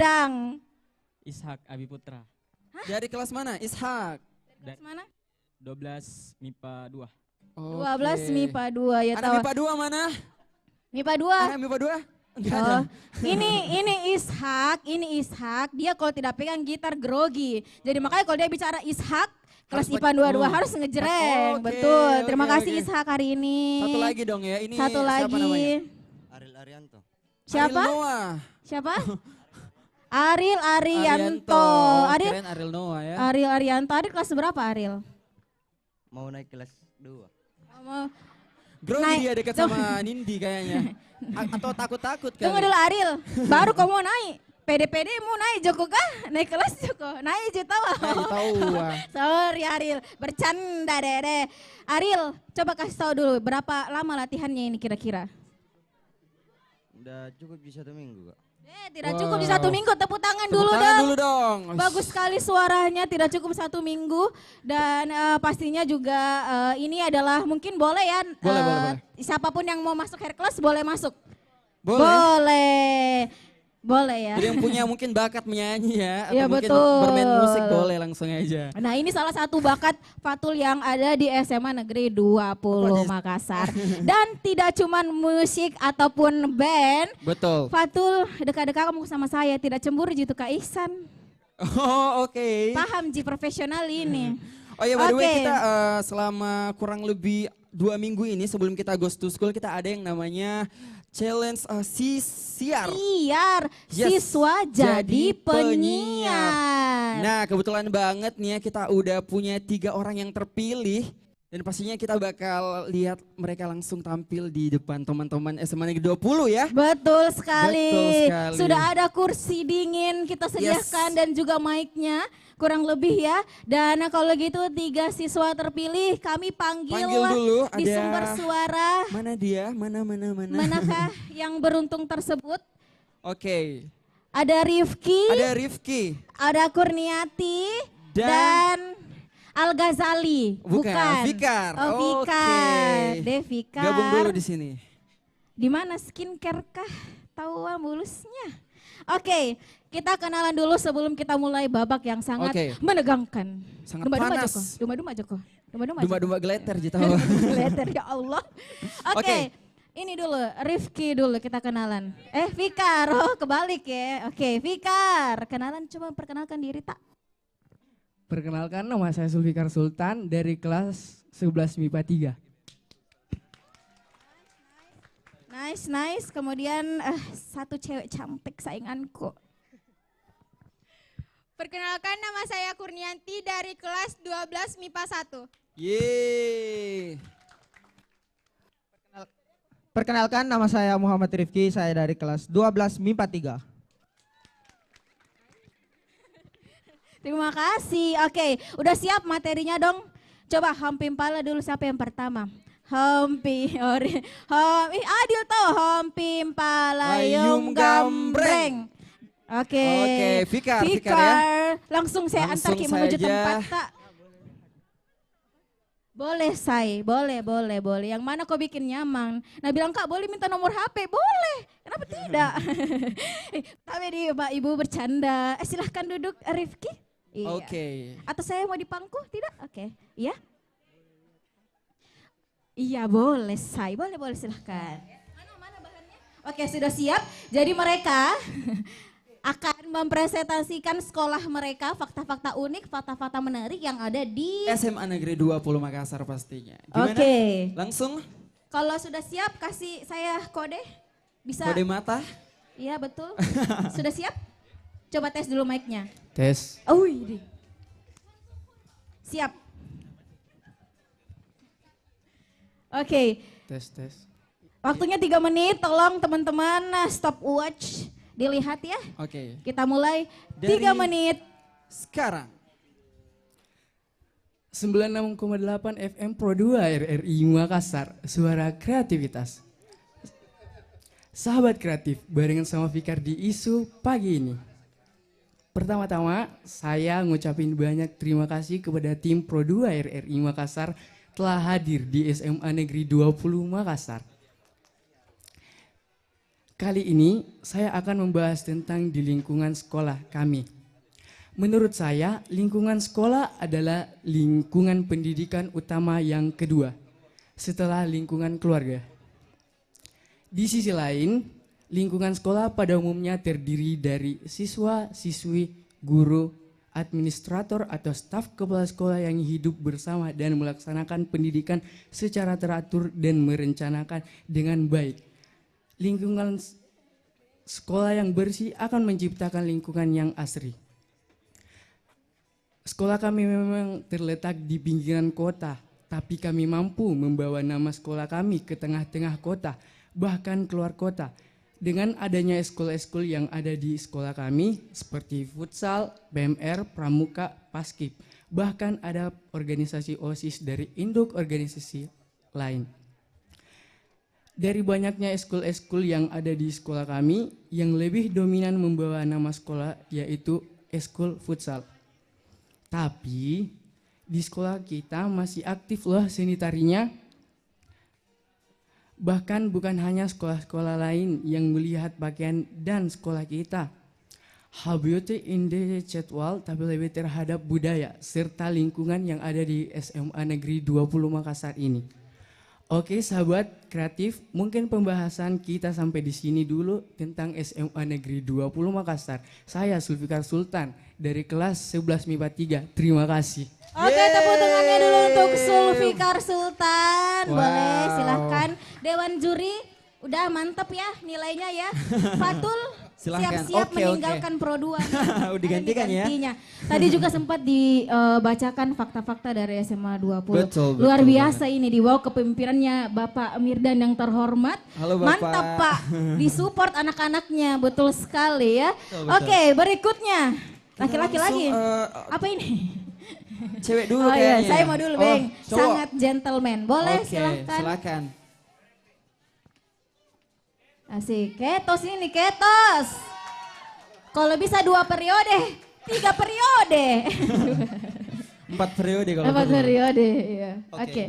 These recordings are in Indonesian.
Dadang. Ishak Abi Putra. Dari kelas mana? Ishak. Kelas mana? 12 MIPA 2. 12 MIPA 2 ya Anak tahu. MIPA 2 mana? MIPA 2. Anak MIPA 2? Enggak ada. Oh, ini Ishak, dia kalau tidak pegang gitar grogi. Jadi makanya kalau dia bicara Ishak, kelas Harus IPA 22 harus ngejreng. Oke, Betul. Terima oke, kasih oke. Ishak hari ini. Satu lagi dong ya. Ini Satu siapa lagi. namanya? Ariel Arianto. Siapa? Ariel Noah. Siapa? Ariel Arianto. Ariel Keren Ariel Noah ya. Ariel Arianto. Ariel kelas berapa Ariel? Mau naik kelas 2. Mau- Grogi Naik. dia dekat sama Nindi kayaknya. Atau takut-takut kali. Tunggu dulu Ariel. Baru kau mau naik. PD mau naik Joko kah? Naik kelas Joko. Naik juta Tahu. Sorry Ariel, bercanda deh. Ariel, coba kasih tahu dulu berapa lama latihannya ini kira-kira? Udah cukup di 1 minggu kak. Tidak cukup di 1 minggu, tepuk tangan Tepuk dulu tangan dong. dulu dong. Bagus sekali suaranya, tidak cukup 1 minggu. Dan pastinya juga ini adalah mungkin boleh ya. Boleh. Siapapun yang mau masuk hair class boleh masuk. Boleh. Boleh ya. Jadi yang punya mungkin bakat menyanyi ya. Atau Iya, mungkin betul. bermain musik boleh langsung aja. Nah ini salah satu bakat Fatul yang ada di SMA Negeri 20 Makassar. Dan tidak cuman musik ataupun band. Betul. Fatul dekat-dekat kamu sama saya, tidak cemburu gitu Kak Ihsan. Oh oke. Paham Ji profesional ini. Oh ya by the way Oke. kita selama kurang lebih 2 minggu ini sebelum kita goes to school kita ada yang namanya challenge siar. Siar, Yes, siswa jadi penyiar. Nah kebetulan banget nih ya kita udah punya 3 orang yang terpilih. Dan pastinya kita bakal lihat mereka langsung tampil di depan teman-teman SMA Negeri 20 ya. Betul sekali. Betul sekali. Sudah ada kursi dingin kita sediakan dan juga mic-nya kurang lebih ya. Dan kalau gitu 3 siswa terpilih kami panggil Dulu di ada sumber suara. mana dia? Mana? Manakah yang beruntung tersebut? Oke. Ada Rifki, Ada Rifki. ada Kurniati, dan Al-Ghazali. Bukan, Fikar. Oh, Oke. Fikar. Fikar. Gabung dulu di sini. Di mana skincare kah? Tahu mulusnya. Oke, kita kenalan dulu sebelum kita mulai babak yang sangat Oke. menegangkan. Sangat Dumba-dumba panas. Joko. Dumba-dumba Joko. Dumba-dumba Joko. Dumba-dumba geleter gitu. Letter ya Allah. Oke. Oke. Ini dulu, Rifki dulu kita kenalan. Fikar, oh kebalik ya. Oke, Fikar. Kenalan, coba perkenalkan diri tak. Perkenalkan, nama saya Zulfikar Sultan dari kelas 11 MIPA 3. Nice. Kemudian satu cewek cantik sainganku. Perkenalkan nama saya Kurnianti dari kelas 12 MIPA 1. Yeay. Perkenalkan nama saya Muhammad Rifki, saya dari kelas 12 MIPA 3. Terima kasih. Oke, udah siap materinya dong? Coba Hompi Impala dulu siapa yang pertama? Adil tuh Hompi Impala Yung Gambreng. Oke. Fikar ya. Langsung saya antar Langsung Ki menuju saja. tempat tak. Boleh say, boleh. Yang mana kau bikin nyaman? Nah bilang Kak boleh minta nomor HP? Boleh, kenapa tidak? Tapi di Pak Ibu bercanda. Silahkan duduk Rifki. Iya. Oke. Atau saya mau dipangku? Tidak? Oke. Iya? Iya boleh say, boleh silahkan. Mana bahannya? Oke sudah siap. Jadi mereka akan mempresentasikan sekolah mereka, fakta-fakta unik, fakta-fakta menarik yang ada di SMA Negeri 20 Makassar pastinya. Gimana? Oke. Langsung Kalau sudah siap kasih saya kode. Bisa? kode mata. Iya betul. Sudah siap? Coba tes dulu mic-nya. Tes. Oh ini. Siap. Oke. Tes. Waktunya 3 menit, tolong teman-teman stopwatch dilihat ya. Oke. Kita mulai Dari 3 menit. Sekarang. 96,8 FM Pro 2 RRI Makassar, suara kreativitas. Sahabat kreatif, barengan sama Fikar di isu pagi ini. Pertama-tama, saya ngucapin banyak terima kasih kepada tim Pro 2 RRI Makassar telah hadir di SMA Negeri 20 Makassar. kali ini saya akan membahas tentang di lingkungan sekolah kami. Menurut saya, lingkungan sekolah adalah lingkungan pendidikan utama yang kedua setelah lingkungan keluarga. Di sisi lain, lingkungan sekolah pada umumnya terdiri dari siswa, siswi, guru, administrator atau staf kepala sekolah yang hidup bersama dan melaksanakan pendidikan secara teratur dan merencanakan dengan baik. Lingkungan sekolah yang bersih akan menciptakan lingkungan yang asri. Sekolah kami memang terletak di pinggiran kota, tapi kami mampu membawa nama sekolah kami ke tengah-tengah kota, bahkan keluar kota. Dengan adanya eskul-eskul yang ada di sekolah kami, seperti futsal, BMR, Pramuka, Paskib, bahkan ada organisasi OSIS dari induk organisasi lain. Dari banyaknya eskul-eskul yang ada di sekolah kami, yang lebih dominan membawa nama sekolah yaitu eskul futsal. Tapi di sekolah kita masih aktif loh seni tarinya. Bahkan bukan hanya sekolah-sekolah lain yang melihat pakaian dan sekolah kita. How beauty in the jadwal, tapi lebih terhadap budaya serta lingkungan yang ada di SMA Negeri 20 Makassar ini. Oke sahabat kreatif, mungkin pembahasan kita sampai di sini dulu tentang SMA Negeri 20 Makassar. Saya Sulfikar Sultan dari kelas 11 MIPA 3. Terima kasih. Oke, tepuk tangannya dulu untuk Sulfikar Sultan. Boleh, silahkan. Dewan juri, udah mantep ya nilainya ya. Fatul, Silahkan. siap-siap Oke. meninggalkan Pro 2. Udah digantikan ya. Tadi juga sempat dibacakan fakta-fakta dari SMA 20. Betul, Luar betul biasa ini, di bawah kepemimpinannya Bapak Mirdan yang terhormat. Halo, Bapak. Mantap Pak, disupport anak-anaknya, betul sekali ya. Betul, betul. Oke, berikutnya. Laki-laki langsung, lagi. Apa ini? Cewek dulu Oh iya, kayaknya. saya mau dulu, Beng. Cowok. Sangat gentleman. Boleh, Oke, silahkan. silakan. Asik, ketos ini ketos. Kalau bisa 2 periode, 3 periode. 4 periode kalau 4 perlu. periode, iya. Oke. Oke.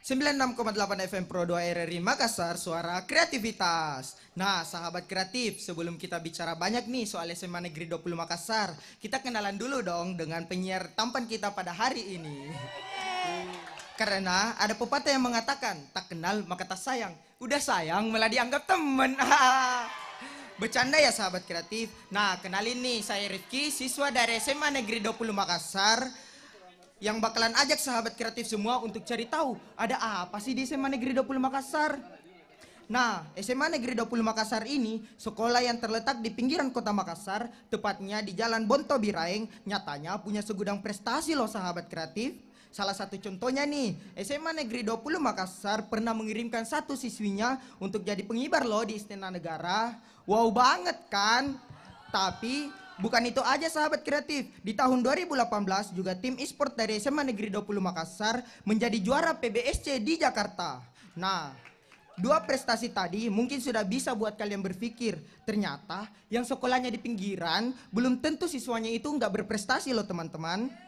96,8 FM Pro 2 RRI Makassar, suara kreativitas. Nah, sahabat kreatif, sebelum kita bicara banyak nih soal SMA Negeri 20 Makassar, kita kenalan dulu dong dengan penyiar tampan kita pada hari ini. Karena ada pepatah yang mengatakan, tak kenal maka tak sayang. Udah sayang malah dianggap temen. Bercanda ya sahabat kreatif. Nah, kenalin nih, saya Rifki, siswa dari SMA Negeri 20 Makassar, yang bakalan ajak sahabat kreatif semua untuk cari tahu ada apa sih di SMA Negeri 20 Makassar. Nah, SMA Negeri 20 Makassar ini sekolah yang terletak di pinggiran kota Makassar, tepatnya di Jalan Bonto Biraeng, nyatanya punya segudang prestasi loh sahabat kreatif. Salah satu contohnya nih, SMA Negeri 20 Makassar pernah mengirimkan satu siswinya untuk jadi pengibar loh di Istana Negara. Wow banget kan? Tapi bukan itu aja sahabat kreatif. Di tahun 2018 juga tim e-sport dari SMA Negeri 20 Makassar menjadi juara PBSC di Jakarta. Nah, 2 prestasi tadi mungkin sudah bisa buat kalian berpikir, ternyata yang sekolahnya di pinggiran belum tentu siswanya itu nggak berprestasi loh teman-teman.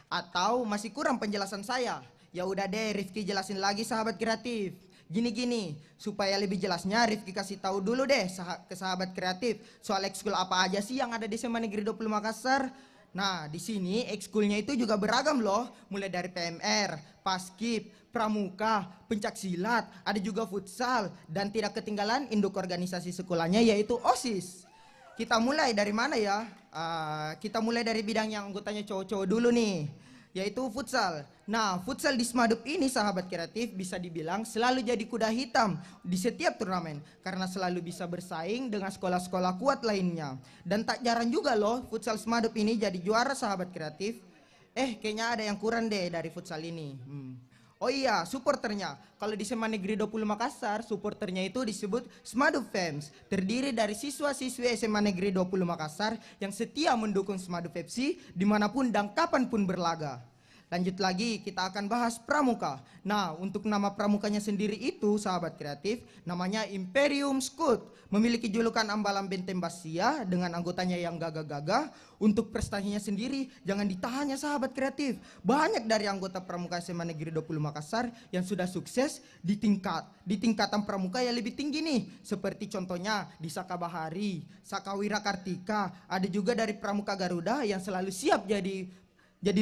Atau masih kurang penjelasan saya? Ya udah deh, Rifki jelasin lagi sahabat kreatif. Gini-gini, supaya lebih jelasnya Rifki kasih tahu dulu deh ke sahabat kreatif soal ekskul apa aja sih yang ada di SMA Negeri 20 Makassar. Nah, di sini ekskulnya itu juga beragam loh, mulai dari PMR, Paskib, Pramuka, pencak silat, ada juga futsal, dan tidak ketinggalan induk organisasi sekolahnya yaitu OSIS. Kita mulai dari mana ya? Kita mulai dari bidang yang anggotanya cowok-cowok dulu nih, yaitu futsal. Nah, futsal di Smadup ini sahabat kreatif bisa dibilang selalu jadi kuda hitam di setiap turnamen karena selalu bisa bersaing dengan sekolah-sekolah kuat lainnya. Dan tak jarang juga loh futsal Smadup ini jadi juara sahabat kreatif. Kayaknya ada yang kurang deh dari futsal ini. Oh iya, supporternya. Kalau di SMA Negeri 20 Makassar, supporternya itu disebut Smadup Fans. Terdiri dari siswa-siswi SMA Negeri 20 Makassar yang setia mendukung Smadup FC dimanapun dan kapanpun berlaga. Lanjut lagi, kita akan bahas pramuka. Nah, untuk nama pramukanya sendiri itu, sahabat kreatif, namanya Imperium Scout. Memiliki julukan ambalan benteng Basia dengan anggotanya yang gagah-gagah. Untuk prestasinya sendiri, jangan ditahannya sahabat kreatif. Banyak dari anggota pramuka SMA Negeri 20 Makassar yang sudah sukses di tingkatan pramuka yang lebih tinggi nih. Seperti contohnya di Saka Bahari, Saka Wira Kartika. Ada juga dari pramuka Garuda yang selalu siap jadi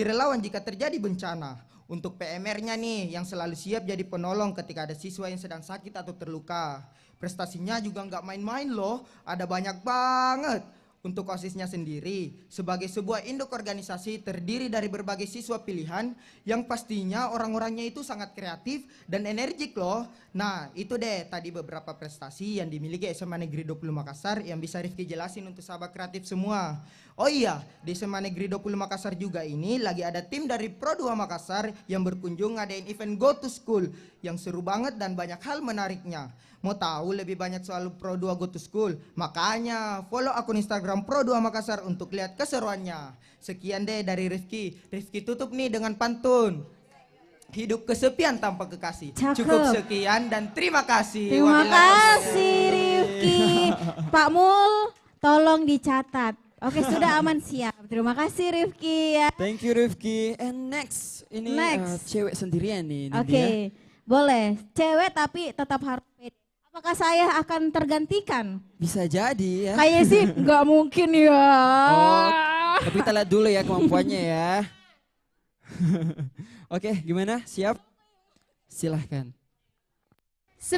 relawan jika terjadi bencana. Untuk PMR-nya nih yang selalu siap jadi penolong ketika ada siswa yang sedang sakit atau terluka. Prestasinya juga nggak main-main loh, ada banyak banget. Untuk OSIS-nya sendiri, sebagai sebuah induk organisasi terdiri dari berbagai siswa pilihan yang pastinya orang-orangnya itu sangat kreatif dan energik loh. Nah itu deh tadi beberapa prestasi yang dimiliki SMA Negeri 20 Makassar yang bisa Rifki jelasin untuk sahabat kreatif semua. Oh iya, di SMA Negeri 20 Makassar juga ini lagi ada tim dari Pro 2 Makassar yang berkunjung ngadain event Go to School yang seru banget dan banyak hal menariknya. Mau tahu lebih banyak soal Pro 2 Go to School? Makanya follow akun Instagram Pro 2 Makassar untuk lihat keseruannya. Sekian deh dari Rifki. Rifki tutup nih dengan pantun. Hidup kesepian tanpa kekasih. Cakep. Cukup sekian dan terima kasih. Terima Wabillahi kasih Rifki. Pak Mul, tolong dicatat. Oke, sudah aman, siap. Terima kasih Rifki ya. Thank you Rifki. And next, ini Next. cewek sendirian nih. Oke, boleh. Cewek tapi tetap harus pede. Apakah saya akan tergantikan? Bisa jadi ya. Kayaknya sih nggak mungkin ya. Oh, tapi kita lihat dulu ya kemampuannya ya. Oke, gimana? Siap? Silahkan. 96,8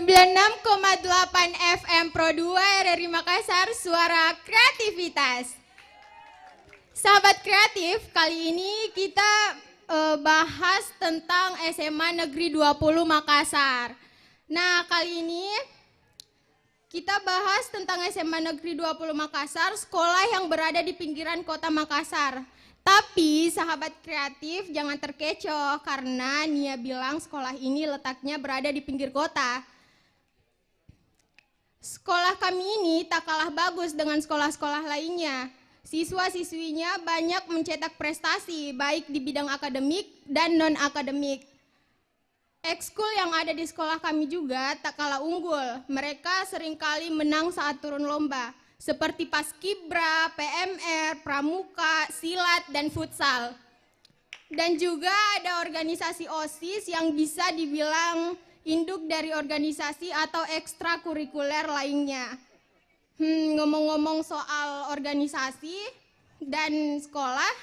FM Pro 2 RRI Makassar, suara kreativitas. Sahabat kreatif, kali ini kita bahas tentang SMA Negeri 20 Makassar. Nah, kali ini kita bahas tentang SMA Negeri 20 Makassar, sekolah yang berada di pinggiran kota Makassar. Tapi sahabat kreatif jangan terkecoh karena Nia bilang sekolah ini letaknya berada di pinggir kota. Sekolah kami ini tak kalah bagus dengan sekolah-sekolah lainnya. Siswa-siswinya banyak mencetak prestasi baik di bidang akademik dan non-akademik. Ekskul yang ada di sekolah kami juga tak kalah unggul. Mereka seringkali menang saat turun lomba. Seperti Paskibra, PMR, Pramuka, Silat, dan Futsal. Dan juga ada organisasi OSIS yang bisa dibilang induk dari organisasi atau ekstrakurikuler lainnya. Ngomong-ngomong soal organisasi dan sekolah,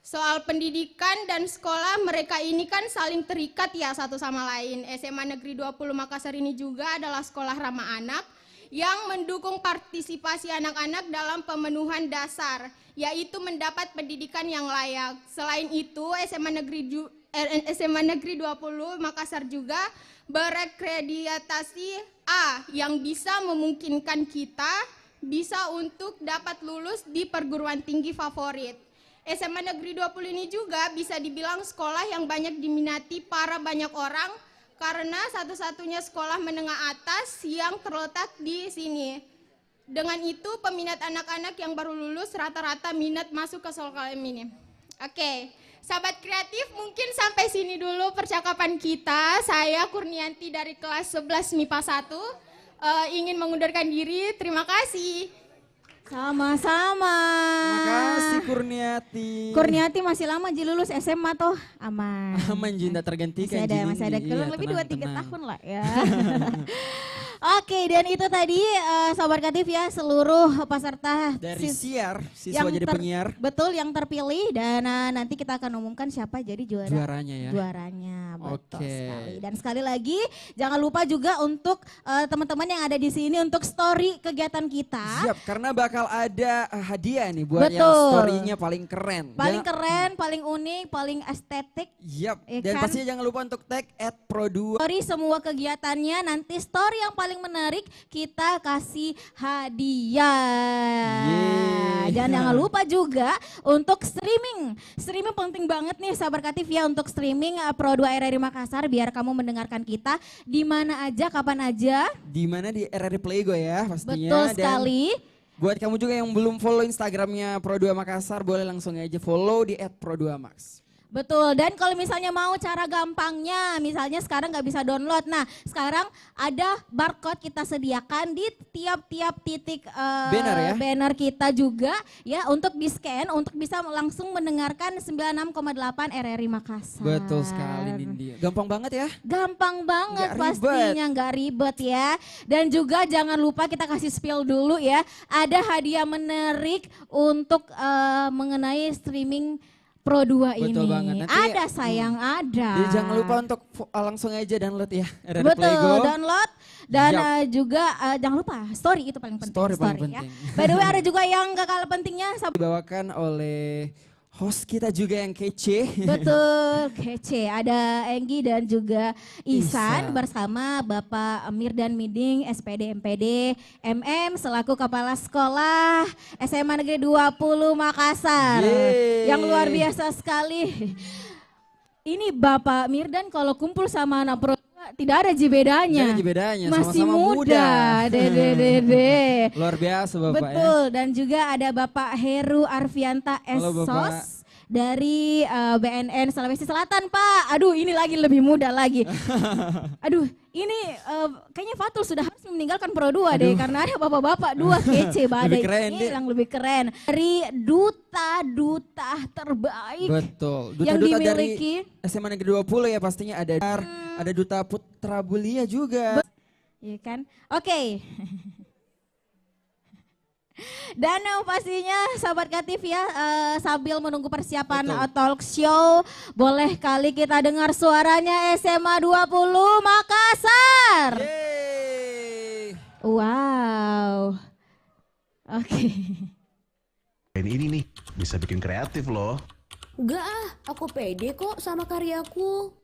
soal pendidikan dan sekolah, mereka ini kan saling terikat ya satu sama lain. SMA Negeri 20 Makassar ini juga adalah sekolah ramah anak yang mendukung partisipasi anak-anak dalam pemenuhan dasar, yaitu mendapat pendidikan yang layak. Selain itu, SMA Negeri 20 Makassar juga berakreditasi A yang bisa memungkinkan kita bisa untuk dapat lulus di perguruan tinggi favorit. SMA Negeri 20 ini juga bisa dibilang sekolah yang banyak diminati para banyak orang karena satu-satunya sekolah menengah atas yang terletak di sini. Dengan itu peminat anak-anak yang baru lulus rata-rata minat masuk ke sekolah ini. Oke, sahabat kreatif mungkin sampai sini dulu percakapan kita. Saya Kurnianti dari kelas 11 MIPA 1 ingin mengundurkan diri. Terima kasih. Sama-sama. Terima kasih Kurniati. Kurniati masih lama Ji lulus SMA toh aman. Aman Ji, tidak tergantikan. Masih ada Ji. kurang Iya, lebih tenang, 2-3 tenang. tahun lah ya. Oke, dan itu tadi Sobat Kreatif ya seluruh peserta Dari siar, siswa yang jadi penyiar. Betul, yang terpilih dan nanti kita akan umumkan siapa jadi Juaranya ya. Juaranya, betul Oke. sekali. Dan sekali lagi jangan lupa juga untuk teman-teman yang ada di sini untuk story kegiatan kita. Siap, karena bakal ada hadiah nih buat yang Betul. story-nya paling keren. Paling Jangan- keren, paling unik, paling estetik. Yap, Ya dan kan? pastinya jangan lupa untuk tag @pro2. Story semua kegiatannya, nanti story yang paling menarik kita kasih hadiah. Yeay. Dan jangan lupa juga untuk streaming. Streaming penting banget nih sahabat kreatif ya untuk streaming Pro 2 RRI Makassar biar kamu mendengarkan kita di mana aja, kapan aja. Di mana di RRI Playgo ya pastinya. Betul Dan sekali. Buat kamu juga yang belum follow Instagramnya Pro2 Makassar, boleh langsung aja follow di @pro2max. Betul, dan kalau misalnya mau cara gampangnya, misalnya sekarang nggak bisa download. Nah, sekarang ada barcode kita sediakan di tiap-tiap titik banner kita juga ya untuk di-scan untuk bisa langsung mendengarkan 96,8 RRI Makassar. Betul sekali Nindi. Gampang banget ya? Gampang banget Nggak pastinya, nggak ribet ya. Dan juga jangan lupa kita kasih spill dulu ya. Ada hadiah menarik untuk mengenai streaming Pro2 ini. Betul banget. Nanti, ada sayang ada. Jadi jangan lupa untuk langsung aja download ya. RRI Betul, Playgo. download dan juga jangan lupa story itu paling penting. Story paling ya. penting. By the way ada juga yang gak kalah pentingnya. Dibawakan oleh host kita juga yang kece. Betul, kece. Ada Enggi dan juga Ihsan. Ihsan bersama Bapak Mirdan Miding, SPD MPD, MM selaku Kepala Sekolah SMA Negeri 20 Makassar. Yeay. Yang luar biasa sekali. Ini Bapak Mirdan kalau kumpul sama anak pro tidak ada bedanya. Tidak ada bedanya, Masih sama-sama muda. Dede. Luar biasa Bapak ya. Betul, dan juga ada Bapak Heru Arfianta Halo, Bapak. Esos dari BNN Sulawesi Selatan, Pak. Aduh, ini lagi lebih muda lagi. Aduh, ini kayaknya Fatul sudah harus meninggalkan Pro2 deh karena ada bapak-bapak dua kece badai. Lebih keren, Ini Dek. yang lebih keren. Dari duta-duta terbaik Betul. yang Duta-duta dari dimiliki. SMA Negeri 20 ya pastinya ada Duta Putra Bulia juga. Iya kan? Oke. Dan pastinya sahabat Kreatif ya sambil menunggu persiapan talk show boleh kali kita dengar suaranya SMA 20 Makassar. Yeay. Wow. Oke. Ini nih bisa bikin kreatif loh. Enggak ah, aku pede kok sama karyaku.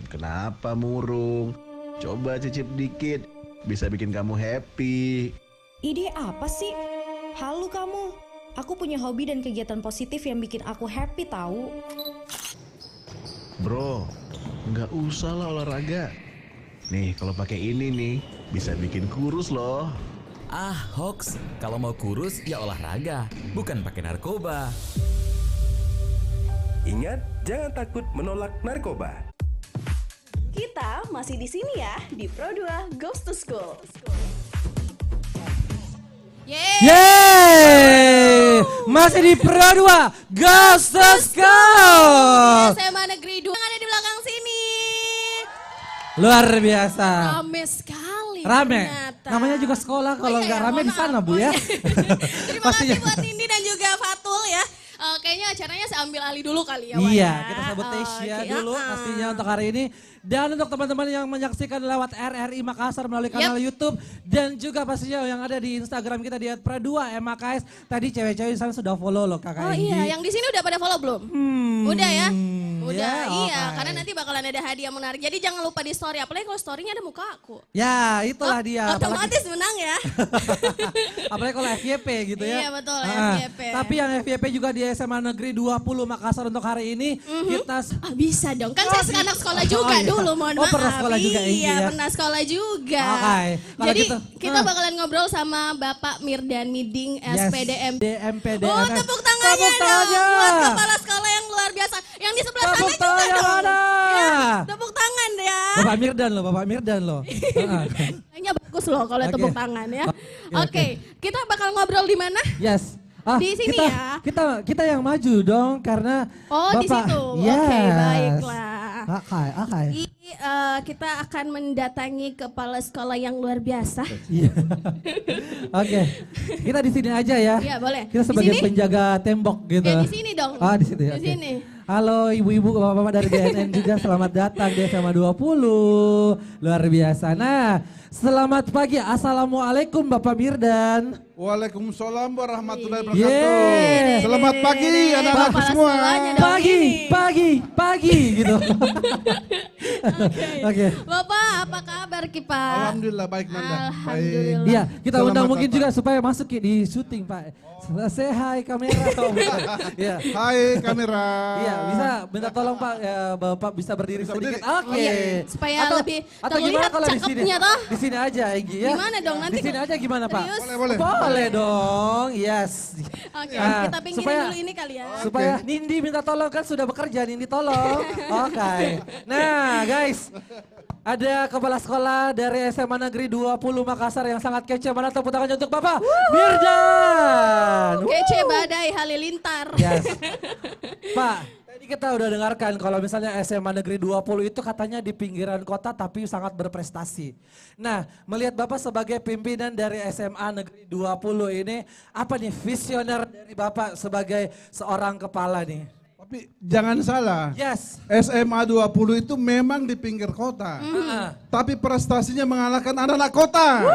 Kenapa murung? Coba cicip dikit, bisa bikin kamu happy. Ide apa sih? Halu kamu. Aku punya hobi dan kegiatan positif yang bikin aku happy tahu. Bro, nggak usah lah olahraga. Nih kalau pakai ini nih bisa bikin kurus loh. Ah, hoax. Kalau mau kurus ya olahraga, bukan pakai narkoba. Ingat, jangan takut menolak narkoba. Kita masih di sini ya, di Pro2 Goes to School. Yeay! Masih di Pro2 Goes to School. SMA Negeri 2 yang ada di belakang sini. Luar biasa. Rame sekali. Rame. Ternyata. Namanya juga sekolah, kalau nggak rame di sana Bu ya. Terima kasih buat Nindi dan juga Fatul ya. Kayaknya acaranya saya ambil alih dulu kali ya. Wan, Iya, ya. kita sebut Tasya Oke, dulu pastinya untuk hari ini. Dan untuk teman-teman yang menyaksikan lewat RRI Makassar melalui kanal YouTube. Dan juga pastinya yang ada di Instagram kita di @pro2maks. Tadi cewek-cewek di sana sudah follow loh kakak Oh Indi. iya, yang di sini udah pada follow belum? Udah ya? Udah, ya, iya. oke. Karena nanti bakalan ada hadiah menarik. Jadi jangan lupa di story, apalagi kalau storynya ada muka aku. Ya, itulah dia. Otomatis menang ya. Apalagi kalau FYP gitu ya. Iya betul, Ah, FYP. Tapi yang FYP juga di SMA Negeri 20 Makassar untuk hari ini kita Bisa dong, kan saya anak sekolah juga iya. dulu, mohon Oh, maaf. pernah sekolah juga, Enggi, Iya, ya? pernah sekolah juga. Oke, kalau Jadi gitu, kita bakalan ngobrol sama Bapak Mirdan Miding, SPDM. DMPD. Oh, tepuk tangannya Tepuk tangannya. dong buat kepala sekolah yang luar biasa. Yang di sebelah Tepuk sana juga tangan yang dong. mana? Ya, tepuk tangan ya. Bapak Mirdan loh, Bapak Mirdan loh. Kayaknya bagus loh kalau Oke. tepuk tangan ya. Oke, Oke, kita bakal ngobrol di mana? Yes. Di sini kita, ya? Kita yang maju dong karena Oh, di Bapak, situ. Yes. Oke, baiklah. Oke. Kita akan mendatangi kepala sekolah yang luar biasa. Iya. Oke. Kita di sini aja ya. Iya, boleh. Kita Di sebagai sini? penjaga tembok gitu. Ya di sini dong. Ah, di situ ya. Di oke. sini. Halo ibu-ibu, bapak-bapak dari BNN juga selamat datang di SMA 20. Luar biasa. Nah, selamat pagi. Assalamualaikum Bapak Mirdan. Waalaikumsalam warahmatullahi Yeay. wabarakatuh. Selamat pagi anak-anakku semua. Pagi gitu. Oke. Bapak, apa kabar kabar Ki Pak? Alhamdulillah baik Nanda. Alhamdulillah. Iya, kita Selamat undang mungkin datang. juga supaya masuk Ki, di syuting Pak. Say hi kamera. Iya. Hai kamera. Iya, bisa minta tolong Pak, ya, Bapak bisa berdiri sedikit. Oke. Oh, iya. Supaya lebih atau gimana terlihat kalau di sini? cakepnya toh. Di sini aja Egy ya. Gimana dong nanti? Di sini aja gimana Pak? Serius? Boleh. Boleh dong, yes. Oke, Nah, kita pinggirin dulu ini kali ya. Supaya Nindi minta tolong kan sudah bekerja, Nindi tolong. Oke. Nah guys, ada kepala sekolah dari SMA Negeri 20 Makassar yang sangat kece. Mana tepuk tangannya untuk Bapak Mirdan. Kece badai halilintar. Yes. Pak, tadi kita udah dengarkan kalau misalnya SMA Negeri 20 itu katanya di pinggiran kota tapi sangat berprestasi. Nah, melihat Bapak sebagai pimpinan dari SMA Negeri 20 ini, apa nih visioner dari Bapak sebagai seorang kepala nih? Tapi jangan salah. Yes. SMA 20 itu memang di pinggir kota. Tapi prestasinya mengalahkan anak-anak kota.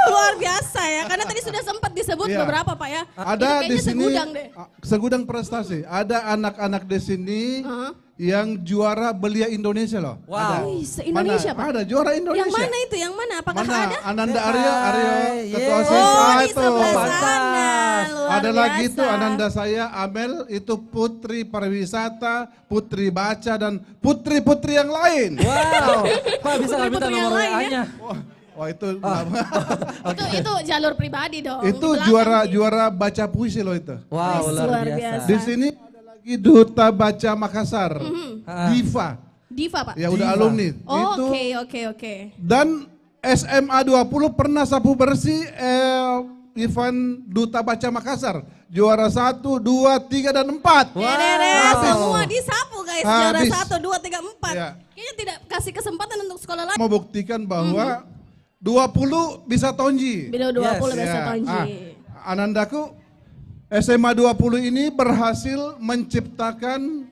Luar biasa ya, karena tadi sudah sempat disebut Iya. beberapa Pak ya. Ada Itu di kayaknya sini segudang deh. segudang prestasi. Ada anak-anak di sini yang juara belia Indonesia loh. Wow. Ada. Wih, se-Indonesia, Mana? Pak? Ada juara Indonesia. Yang mana itu? Yang mana? Apakah Mana? ada? Ananda Aryo ketua Yes. OSIS. Oh, di itu. sebelah sana. Luar Ada lagi biasa. tuh Ananda saya Amel itu putri pariwisata, putri baca dan putri-putri yang lain. Wow. Pak bisa nggak minta Putri-putri yang nomor lain ya? WA-nya? Wah itu Itu jalur pribadi dong. itu Belakang. juara baca puisi loh itu. Wow, luar biasa. Di sini ada lagi Duta Baca Makassar, Diva. Diva Pak. Ya udah Diva. alumni. Oh, Itu oke. dan SMA 20 pernah sapu bersih event Duta Baca Makassar. Juara 1, 2, 3 dan 4. Semua disapu guys. Juara Habis. 1, 2, 3, 4. Ya. Kayaknya tidak kasih kesempatan untuk sekolah lain. Mau buktikan bahwa 20 bisa tonji. Bila 20 Yes. bisa Ya. tonji. Anandaku SMA 20 ini berhasil menciptakan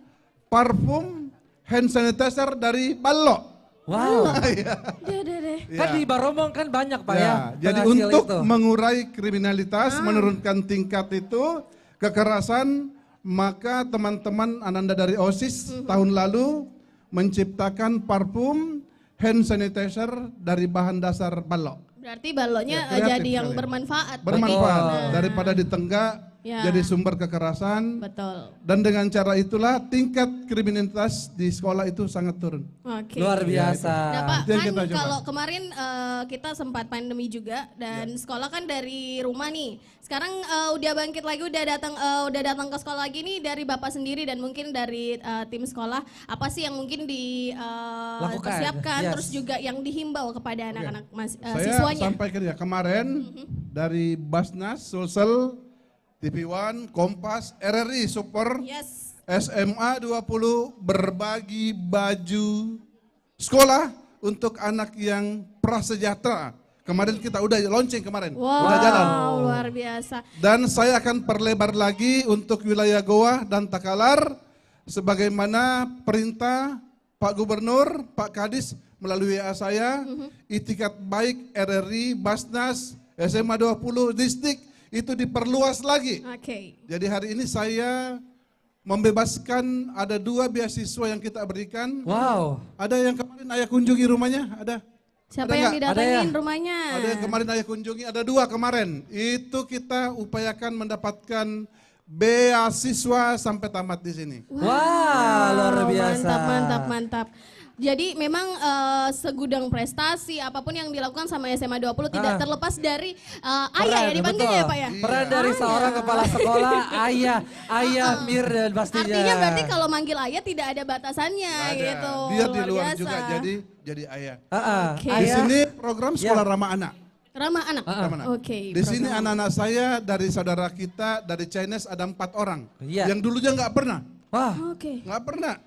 parfum hand sanitizer dari balok. Wow. Iya. Deh. Kan di Baromong kan banyak Pak ya. Ya, jadi penghasil untuk itu. mengurai kriminalitas, menurunkan tingkat itu, kekerasan, maka teman-teman Ananda dari OSIS tahun lalu menciptakan parfum hand sanitizer dari bahan dasar balok. Berarti baloknya Ya, kreatif jadi yang sekali. bermanfaat. Bermanfaat Nah, daripada ditenggak Ya. jadi sumber kekerasan. Betul. Dan dengan cara itulah tingkat kriminalitas di sekolah itu sangat turun. Oke. Luar biasa. Nah Pak, Itu yang kan kita coba. kalau kemarin kita sempat pandemi juga dan sekolah kan dari rumah nih. Sekarang udah bangkit lagi, udah datang ke sekolah lagi nih dari Bapak sendiri dan mungkin dari tim sekolah. Apa sih yang mungkin dipersiapkan, Yes. terus juga yang dihimbau kepada anak-anak Saya siswanya? sampaikan ya kemarin dari Basnas, Sulsel, TV One, Kompas, RRI Super, Yes. SMA 20 berbagi baju sekolah untuk anak yang prasejahtera. Kemarin kita udah launching kemarin, udah jalan. Wow, luar biasa. Dan saya akan perlebar lagi untuk wilayah Goa dan Takalar sebagaimana perintah Pak Gubernur, Pak Kadis melalui WA saya, Itikat Baik RRI, Basnas, SMA 20 distrik itu diperluas lagi. Oke. Jadi hari ini saya membebaskan ada 2 beasiswa yang kita berikan. Wow. Ada yang kemarin ayah kunjungi rumahnya, ada. Siapa Ada yang nggak? didatengin rumahnya? Ada yang kemarin ayah kunjungi, ada 2 kemarin. Itu kita upayakan mendapatkan beasiswa sampai tamat di sini. Wah, luar biasa. Mantap. Jadi memang segudang prestasi apapun yang dilakukan sama SMA 20 tidak terlepas dari ayah ya dipanggilnya ya Pak ya? Peran dari seorang kepala sekolah, ayah Mirdan pastinya. Artinya berarti kalau manggil ayah tidak ada batasannya Ada. gitu. Dia di luar biasa. juga jadi ayah. Oke. Di sini program sekolah ramah anak. Ramah anak. Ramah anak. Oke. Di sini program. anak-anak saya dari saudara kita dari Chinese ada 4 orang. Iya. Yang dulunya nggak pernah. Wah. Oke. Nggak pernah.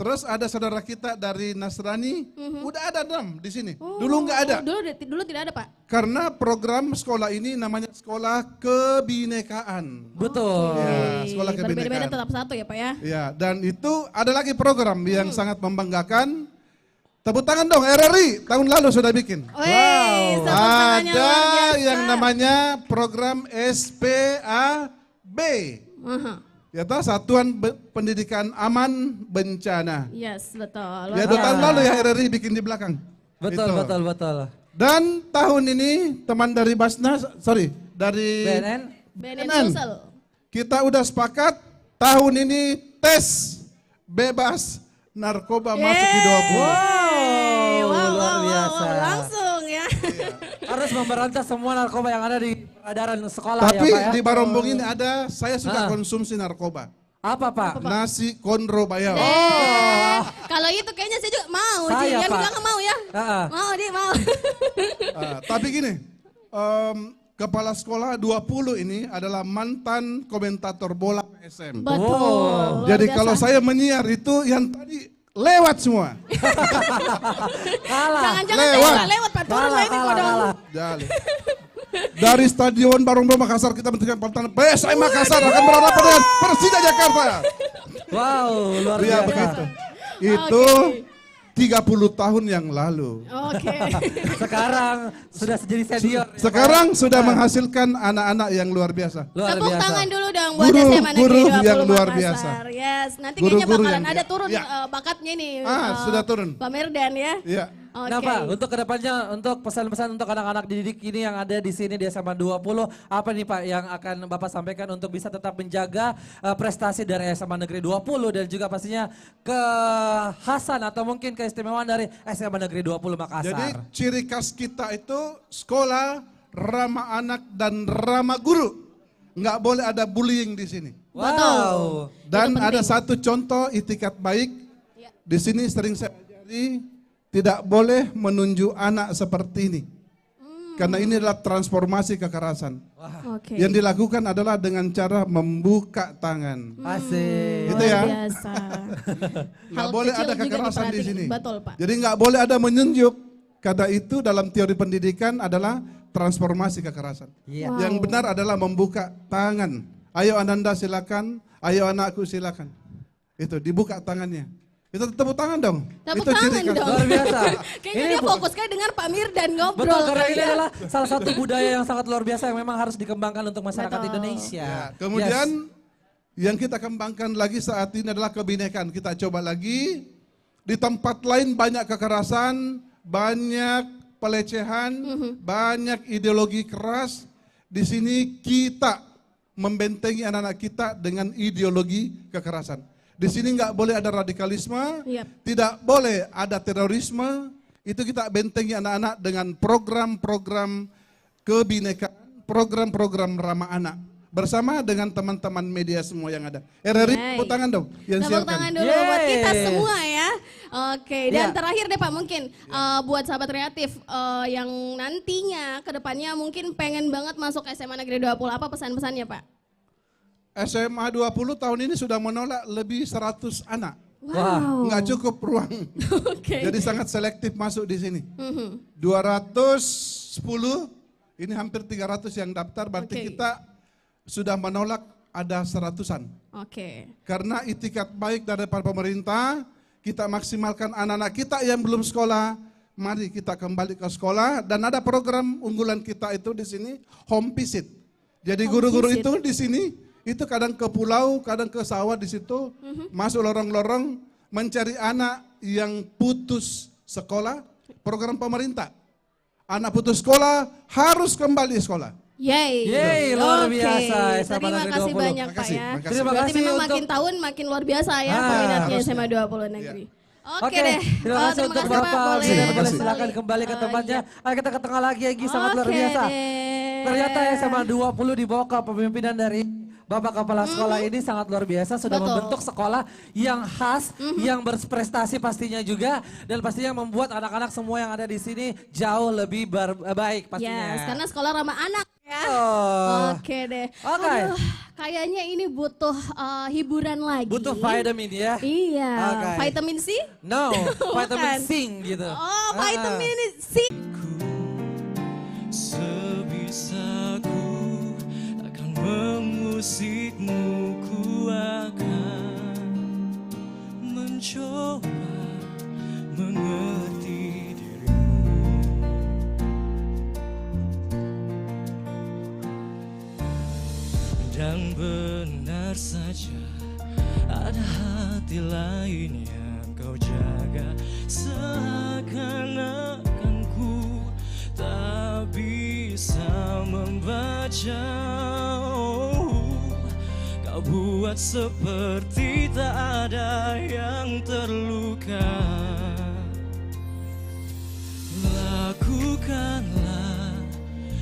Terus ada saudara kita dari Nasrani, udah ada 6 di sini. Dulu nggak ada. Dulu tidak ada Pak. Karena program sekolah ini namanya sekolah kebinekaan. Betul. Ya, sekolah Berbeda-beda kebinekaan. tetap satu ya Pak ya? Ya, dan itu ada lagi program yang sangat membanggakan. Tepuk tangan dong, RRI tahun lalu sudah bikin. Tepuk tangannya luar Ada biasa. yang namanya program SPAB. Ya toh, Satuan Pendidikan Aman Bencana. Yes, betul. Ya 2 tahun lalu ya RRI bikin di belakang. Betul, Itu. betul. Dan tahun ini teman dari Basnas, dari BNN Sulsel. Kita udah sepakat tahun ini tes bebas narkoba masuk di 20. Wow, luar biasa. Langsung ya. Harus memberantas semua narkoba yang ada di peredaran sekolah Tapi ya Pak ya. di Barombong ini ada, saya suka konsumsi narkoba. Apa Pak? Nasi kondro bayau. Kalau itu kayaknya saya juga mau. Saya, Ji. Yang Pak. bilang mau ya. Mau dia mau. Tapi gini, kepala sekolah 20 ini adalah mantan komentator bola PSM. Betul. Jadi Luar kalau biasa. saya menyiar itu yang tadi lewat semua. Jangan-jangan saya Lewat. nggak lewat Pak. Turun lah ini kodong. Jadi, dari Stadion Barombong Makassar kita menentukan pertandingan PSM Makassar akan berhadapan dengan Persija Jakarta. Wow, luar Iya biasa. begitu. Itu 30 tahun yang lalu. Oke. Sekarang sudah jadi senior. Sekarang sudah menghasilkan anak-anak yang luar biasa. Tepuk tangan dulu dong buat Guru- SMA Negeri guru 20 yang luar Makassar. biasa. Yes, nanti kayaknya Guru-guru bakalan yang- ada turun Ya. bakatnya nih. Sudah turun. Pak Merdan ya. Iya. Oke. Nah Pak, untuk kedepannya, untuk pesan-pesan untuk anak-anak dididik ini yang ada di sini di SMA 20, apa nih Pak yang akan Bapak sampaikan untuk bisa tetap menjaga prestasi dari SMA Negeri 20 dan juga pastinya kekhasan atau mungkin keistimewaan dari SMA Negeri 20 Makassar. Jadi ciri khas kita itu sekolah ramah anak dan ramah guru. Nggak boleh ada bullying di sini. Wow. Dan ada satu contoh itikat baik. Di sini sering saya ajari, tidak boleh menunjuk anak seperti ini. Karena ini adalah transformasi kekerasan. Oke. Yang dilakukan adalah dengan cara membuka tangan. Asik. Gitu ya. Luar biasa. Nggak Hal boleh kecil ada juga kekerasan di diperhatiin. sini. Betul Pak. Jadi nggak boleh ada menunjuk. Karena itu dalam teori pendidikan adalah transformasi kekerasan. Iya. Yang benar adalah membuka tangan. Ayo Ananda silakan, ayo anakku silakan. Itu dibuka tangannya. Itu tepuk tangan dong. Tepuk Itu tangan ciri khas. dong. Luar biasa. Kayaknya Ini dia fokus kayak dengar Pak Mirdan ngobrol. Betul, karena kali ini ya. adalah salah satu budaya yang sangat luar biasa yang memang harus dikembangkan untuk masyarakat Indonesia. Ya, kemudian yang kita kembangkan lagi saat ini adalah kebinekaan. Kita coba lagi. Di tempat lain banyak kekerasan, banyak pelecehan, banyak ideologi keras. Di sini kita membentengi anak-anak kita dengan ideologi kekerasan. Di sini nggak boleh ada radikalisme, tidak boleh ada terorisme. Itu kita bentengi anak-anak dengan program-program kebinekaan, program-program ramah anak. Bersama dengan teman-teman media semua yang ada. RRI, tepuk tangan dong. Yang Tepuk siapkan. tangan dulu buat kita semua ya. Oke, dan Ya. terakhir deh Pak mungkin buat sahabat kreatif yang nantinya ke depannya mungkin pengen banget masuk SMA Negeri 20, apa pesan-pesannya Pak? SMA 20 tahun ini sudah menolak lebih 100 anak. Wow. Nggak cukup ruang. Oke. Jadi sangat selektif masuk di sini. Mhm. 210, ini hampir 300 yang daftar, berarti Oke. kita sudah menolak ada 100-an. Oke. Karena itikat baik dari para pemerintah, kita maksimalkan anak-anak kita yang belum sekolah, mari kita kembali ke sekolah. Dan ada program unggulan kita itu di sini, home visit. Jadi Home guru-guru visit. itu di sini, itu kadang ke pulau, kadang ke sawah di situ, masuk lorong-lorong, mencari anak yang putus sekolah, program pemerintah. Anak putus sekolah harus kembali sekolah. Yeay. Yeay, luar Oke. biasa SMA Terima Negeri kasih 20. banyak Pak ya. Terima Berarti kasih memang untuk makin tahun makin luar biasa ya Ah, peminatnya harusnya. SMA 20 Negeri. Oke Oke, deh. terima kasih untuk Pak, Bapak. boleh. Boleh silakan kembali ke tempatnya. Ayo kita ke tengah lagi, Egy, sangat luar Oke biasa. deh. Ternyata SMA 20 di bawah kepemimpinan dari Bapak Kepala Sekolah ini sangat luar biasa, sudah Betul. membentuk sekolah yang khas, yang berprestasi pastinya juga, dan pastinya membuat anak-anak semua yang ada di sini jauh lebih baik pastinya. Yes, karena sekolah ramah anak ya. Oh. Oke deh. Oke. Aduh, kayaknya ini butuh hiburan lagi. Butuh vitamin ya? Iya. Oke. Vitamin C? No, vitamin Bukan. sing gitu. Oh, vitamin C. Sebisaku akan memusikmu, ku akan mencoba mengerti dirimu. Dan benar saja ada hati lain yang kau jaga, seakan buat seperti tak ada yang terluka. Lakukanlah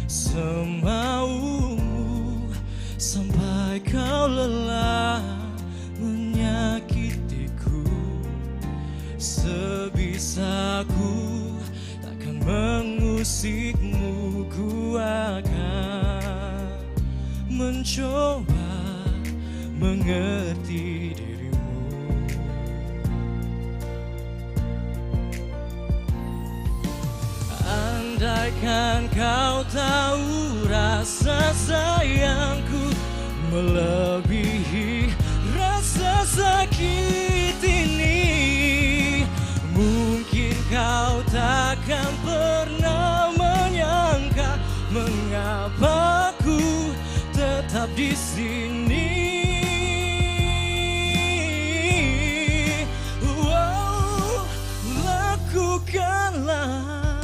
semaumu sampai kau lelah menyakitiku. Sebisaku takkan mengusikmu, ku akan mencoba mengerti dirimu. Andaikan kau tahu rasa sayangku melebihi rasa sakit ini, mungkin kau takkan pernah menyangka mengapa ku tetap di sini. Wow, lakukanlah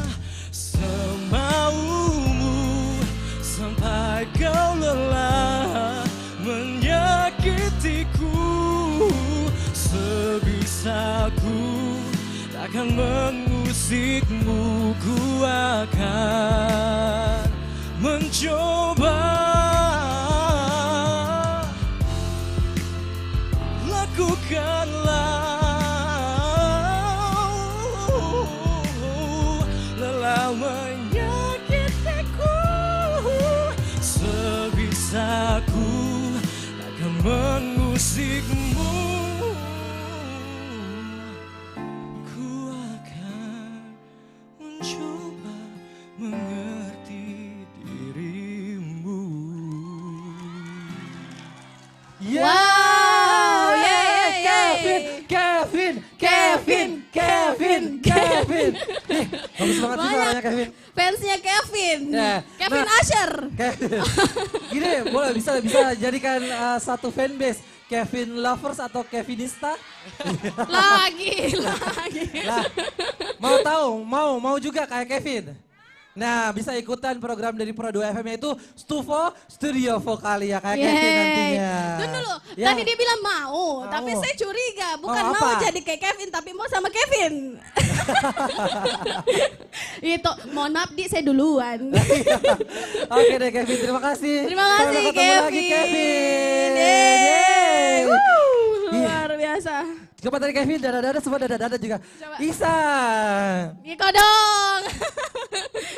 semaumu sampai kau lelah menyakitiku. Sebisaku takkan mengusikmu, ku akan mencoba. Lakukanlah lelah menyakitiku. Sebisaku takkan mengusikmu, ku akan mencoba mengerti dirimu. Wow, Kevin. Nih, bagus banget sih suaranya Kevin. Fansnya Kevin. Ya, Kevin nah, Asher. Gini, boleh bisa jadikan satu fanbase. Kevin lovers atau Kevinista? Lagi. Lah, mau juga kayak Kevin. Nah, bisa ikutan program dari Pro 2 FM yaitu Stufo Studio Vokalia kayak Kevin nantinya. Tunggu dulu, Ya. tadi dia bilang mau, tapi saya curiga. Bukan Mau mau apa? jadi kayak Kevin, tapi mau sama Kevin. Itu, mohon maaf Di, saya duluan. Oke deh Kevin, terima kasih. Terima kasih Sampai ketemu lagi Kevin. Yeay. Luar biasa. Coba tadi Kevin, dada-dada semua dada-dada juga. Coba. Ihsan. Mika dong.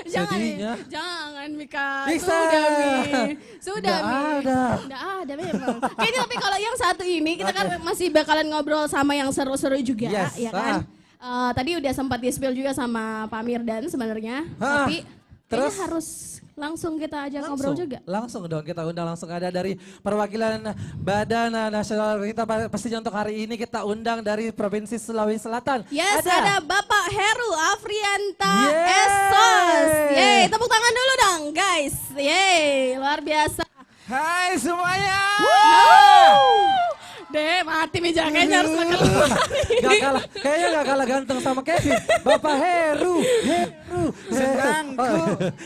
Jangan Sedihnya. jangan Mika. Ihsan. Sudah Mi. Sudah Mi. ada. Nggak ada memang. Kayaknya tapi kalau yang satu ini kita kan masih bakalan ngobrol sama yang seru-seru juga, Yes, ya kan? Tadi udah sempat di-spill juga sama Pak Mirdan sebenarnya, tapi terus? kayaknya harus langsung kita ajak ngobrol juga. Langsung dong kita undang, langsung ada dari perwakilan Badan Nasional kita pastinya untuk hari ini kita undang dari Provinsi Sulawesi Selatan. Yes, ada Bapak Heru Afrianta Esos. Yeay, tepuk tangan dulu dong guys. Yeay, luar biasa. Hai semuanya. Deh, mati meja kayaknya harus keluar. Gak kalah, kayaknya gak kalah ganteng sama Kevin. Bapak Heru. Senangku.